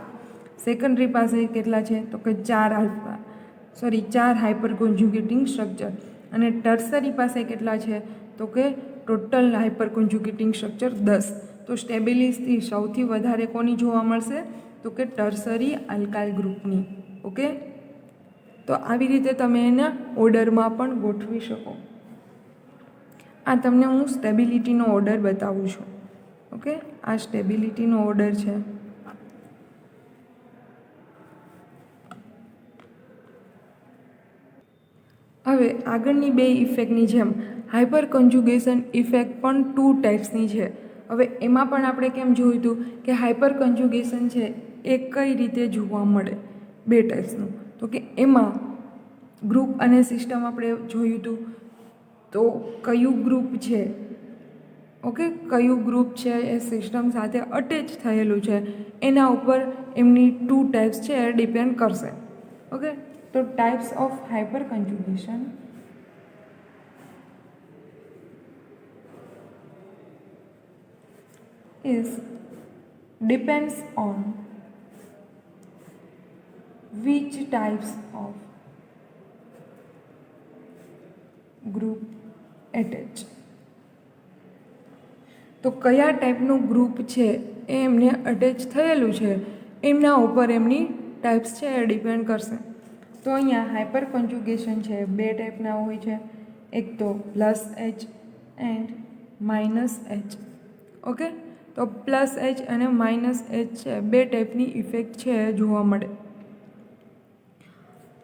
Speaker 1: સેકન્ડરી પાસે કેટલા છે? તો કે 4 હાઇપર કોન્જ્યુગેટિંગ સ્ટ્રક્ચર. અને ટર્સરી પાસે કેટલા છે? તો કે ટોટલ હાઇપર કોન્જ્યુગેટિંગ સ્ટ્રક્ચર 10. તો સ્ટેબિલિટી સૌથી વધારે કોની જોવા મળશે? તો કે ટર્સરી આલ્કાઇલ ગ્રુપની. ઓકે, તો આવી રીતે તમે એના ઓર્ડરમાં પણ ગોઠવી શકો. આ તમને હું સ્ટેબિલિટીનો ઓર્ડર બતાવું છું. ઓકે, આ સ્ટેબિલિટીનો ઓર્ડર છે. હવે આગળની બે ઇફેક્ટની જેમ હાઇપર કન્જ્યુગેશન ઇફેક્ટ પણ 2 ટાઈપ્સની છે. હવે એમાં પણ આપણે કેમ જોયું હતું કે હાઇપર કન્જ્યુગેશન છે એ કઈ રીતે જોવા મળે? 2 ટાઈપ્સનું. તો કે એમાં ગ્રુપ અને સિસ્ટમ આપણે જોયું હતું. તો કયું ગ્રુપ છે, ઓકે, કયું ગ્રુપ છે એ સિસ્ટમ સાથે અટેચ થયેલું છે એના ઉપર એમની 2 ટાઈપ્સ છે એ ડિપેન્ડ કરશે. ઓકે, તો types of hyperconjugation is depends on which types of group attach. તો કયા ટાઈપનું ગ્રુપ છે એ એમને અટેચ થયેલું છે એમના ઉપર એમની ટાઈપ્સ છે એ ડિપેન્ડ કરશે. તો અહીંયા હાઇપર કન્જ્યુગેશન છે 2 ટાઈપના હોય છે. એક તો plus H and minus H. Okay, તો પ્લસ એચ અને માઇનસ એચ છે 2 ટાઈપની ઇફેક્ટ છે જોવા મળે.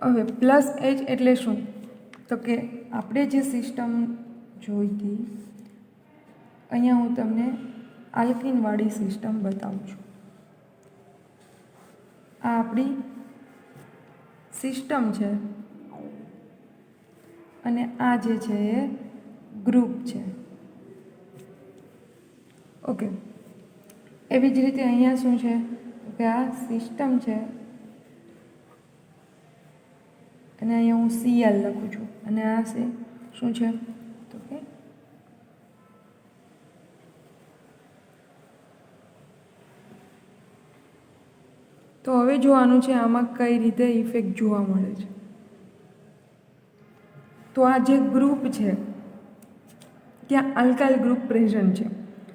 Speaker 1: હવે પ્લસ એચ એટલે શું? તો કે આપણે જે સિસ્ટમ જોઈ હતી, અહીંયા હું તમને આલ્કિનવાળી સિસ્ટમ બતાવું છું. આ આપણી સિસ્ટમ છે અને આ જે છે એ ગ્રુપ છે. ઓકે, એવી જ રીતે અહીંયા શું છે કે આ સિસ્ટમ છે અને અહીંયા હું CL લખું છું અને આ છે શું છે? તો કે તો હવે જોવાનું છે આમાં કઈ રીતે ઇફેક્ટ જોવા મળે છે. તો આ જે ગ્રુપ છે ત્યાં આલ્કાઇલ ગ્રુપ પ્રેઝન્ટ છે.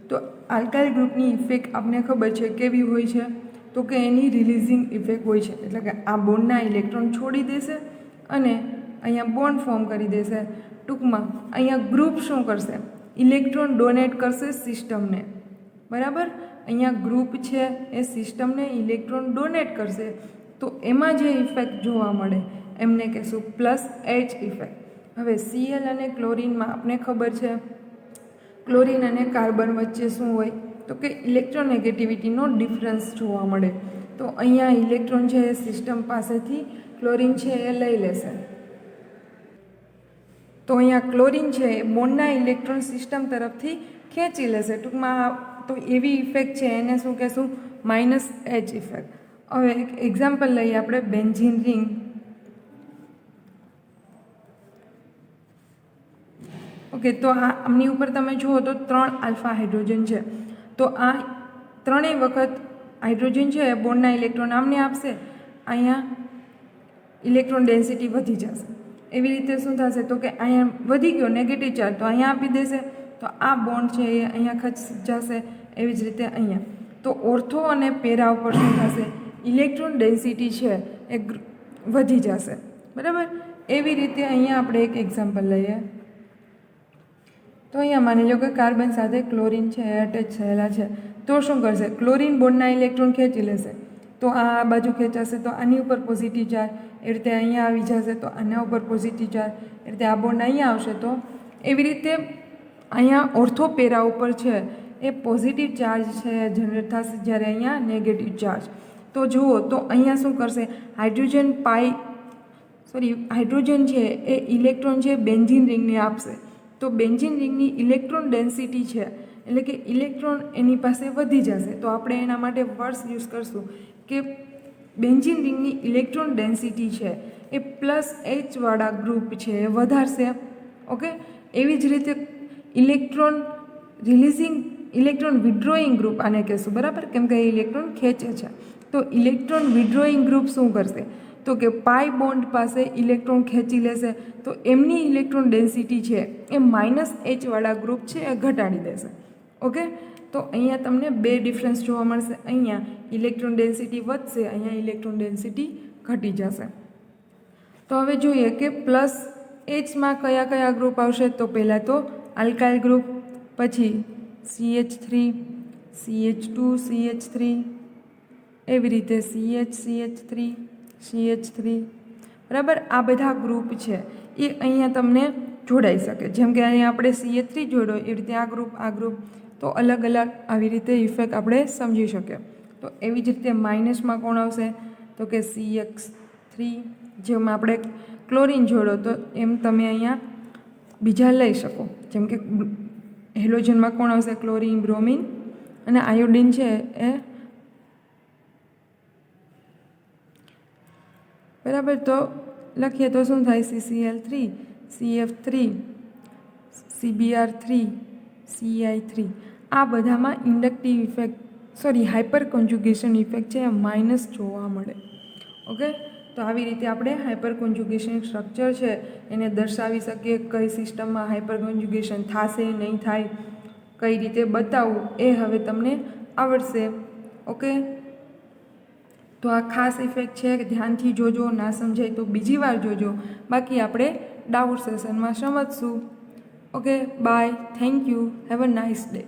Speaker 1: તો આલ્કાઇલ ગ્રુપની ઇફેક્ટ આપણને ખબર છે કેવી હોય છે? તો કે એની રિલીઝિંગ ઇફેક્ટ હોય છે. એટલે કે આ બોન્ડના ઇલેક્ટ્રોન છોડી દેશે અને અહીંયા બોન્ડ ફોર્મ કરી દેશે. ટૂંકમાં અહીંયા ગ્રુપ શું કરશે? ઇલેક્ટ્રોન ડોનેટ કરશે સિસ્ટમને. બરાબર, અહીંયા ગ્રુપ છે એ સિસ્ટમને ઇલેક્ટ્રોન ડોનેટ કરશે. તો એમાં જે ઇફેક્ટ જોવા મળે એમને કહેશું પ્લસ એચ ઇફેક્ટ. હવે Cl અને ક્લોરીનમાં આપણે ખબર છે ક્લોરીન અને કાર્બન વચ્ચે શું હોય? તો કે ઇલેક્ટ્રોનેગેટિવિટીનો ડિફરન્સ જોવા મળે. તો અહીંયા ઇલેક્ટ્રોન છે એ સિસ્ટમ પાસેથી ક્લોરીન છે એ લઈ લેશે. તો અહીંયા ક્લોરીન છે એ બોન્ડના ઇલેક્ટ્રોન સિસ્ટમ તરફથી ખેંચી લેશે. ટૂંકમાં તો એવી ઇફેક્ટ છે એને શું કહેશું? Minus H effect. હવે એક એક્ઝામ્પલ લઈએ આપણે બેન્ઝીન રિંગ. ઓકે, તો આમની ઉપર તમે જુઓ તો 3 આલ્ફા હાઇડ્રોજન છે. તો આ 3 વખત હાઇડ્રોજન છે બોન્ડના ઇલેક્ટ્રોન આમને આપશે. અહીંયા ઇલેક્ટ્રોન ડેન્સિટી વધી જશે. એવી રીતે શું થશે? તો કે અહીંયા વધી ગયો નેગેટિવ ચાર્જ, તો અહીંયા આપી દેશે તો આ બોન્ડ છે એ અહીંયા ખસી જશે. એવી જ રીતે અહીંયા તો ઓર્થો અને પેરા ઉપર શું થશે? ઇલેક્ટ્રોન ડેન્સિટી છે એ વધી જશે. બરાબર, એવી રીતે અહીંયા આપણે એક એક્ઝામ્પલ લઈએ. તો અહીંયા માની લો કે કાર્બન સાથે ક્લોરીન છે એ અટેચ થયેલા છે. તો શું કરશે? ક્લોરીન બોન્ડના ઇલેક્ટ્રોન ખેંચી લેશે. તો આ બાજુ ખેંચાશે તો આની ઉપર પોઝિટિવ ચાર્જ, એ રીતે અહીંયા આવી જશે તો આના ઉપર પોઝિટિવ ચાર્જ, એ રીતે આ બોન્ડ અહીંયા આવશે. તો એવી રીતે અહીંયા ઓર્થોપેરા ઉપર છે એ પોઝિટિવ ચાર્જ છે જનરેટ થશે, જ્યારે અહીંયા નેગેટિવ ચાર્જ. તો જુઓ તો અહીંયા શું કરશે? હાઇડ્રોજન છે એ ઇલેક્ટ્રોન છે બેન્ઝીન રિંગને આપશે. તો બેન્ઝીન રિંગની ઇલેક્ટ્રોન ડેન્સિટી છે એટલે કે ઇલેક્ટ્રોન એની પાસે વધી જશે. તો આપણે એના માટે વર્ડ્સ યુઝ કરશું કે બેન્ઝીન રિંગની ઇલેક્ટ્રોન ડેન્સિટી છે એ પ્લસ એચવાળા ગ્રુપ છે એ વધારશે. ઓકે, એવી જ રીતે ઇલેક્ટ્રોન વિડ્રોઈંગ ગ્રુપ આને કહેશું. બરાબર, કેમ કે ઇલેક્ટ્રોન ખેંચે છે. તો ઇલેક્ટ્રોન વિડ્રોઈંગ ગ્રુપ શું કરશે? તો કે પાઈ બોન્ડ પાસે ઇલેક્ટ્રોન ખેંચી લેશે. તો એમની ઇલેક્ટ્રોન ડેન્સિટી છે એ માઇનસ એચવાળા ગ્રુપ છે એ ઘટાડી દેશે. ઓકે, તો અહીંયા તમને બે ડિફરન્સ જોવા મળશે. અહીંયા ઇલેક્ટ્રોન ડેન્સિટી વધશે, અહીંયા ઇલેક્ટ્રોન ડેન્સિટી ઘટી જશે. તો હવે જોઈએ કે પ્લસ એચમાં કયા કયા ગ્રુપ આવશે. તો પહેલાં તો આલ્કાઇલ ગ્રુપ, પછી CH3, CH2, CH3, એવી રીતે CH3, CH3, બરાબર. આ બધા ગ્રુપ છે એ અહીંયા તમને જોડાઈ શકે. જેમ કે અહીંયા આપણે CH3 જોડ્યો એવી રીતે આ ગ્રુપ તો અલગ અલગ આવી રીતે ઇફેક્ટ આપણે સમજી શકીએ. તો એવી જ રીતે માઇનસમાં કોણ આવશે તો કે CH3, જેમાં આપણે ક્લોરીન જોડો તો એમ તમે અહીંયા બીજા લઈ શકો. જેમ કે હેલોજનમાં કોણ આવશે ક્લોરીન, બ્રોમિન અને આયોડિન છે એ, બરાબર. તો લખીએ તો શું થાય CCl3, CF3, CBr3, CI3. આ બધામાં inductive effect hyper conjugation effect છે એ માઇનસ જોવા મળે. ઓકે, તો આવી રીતે આપણે હાઇપર કોન્જ્યુગેશન સ્ટ્રક્ચર છે એને દર્શાવી શકીએ. કઈ સિસ્ટમમાં હાઇપર કોન્જ્યુગેશન થશે નહીં થાય, કઈ રીતે બતાવવું એ હવે તમને આવડશે. ઓકે, તો આ ખાસ ઇફેક્ટ છે કે ધ્યાનથી જોજો, ના સમજાય તો બીજી વાર જોજો, બાકી આપણે ડાઉટ સેશનમાં સમજશું. Okay, bye, thank you, have a nice day.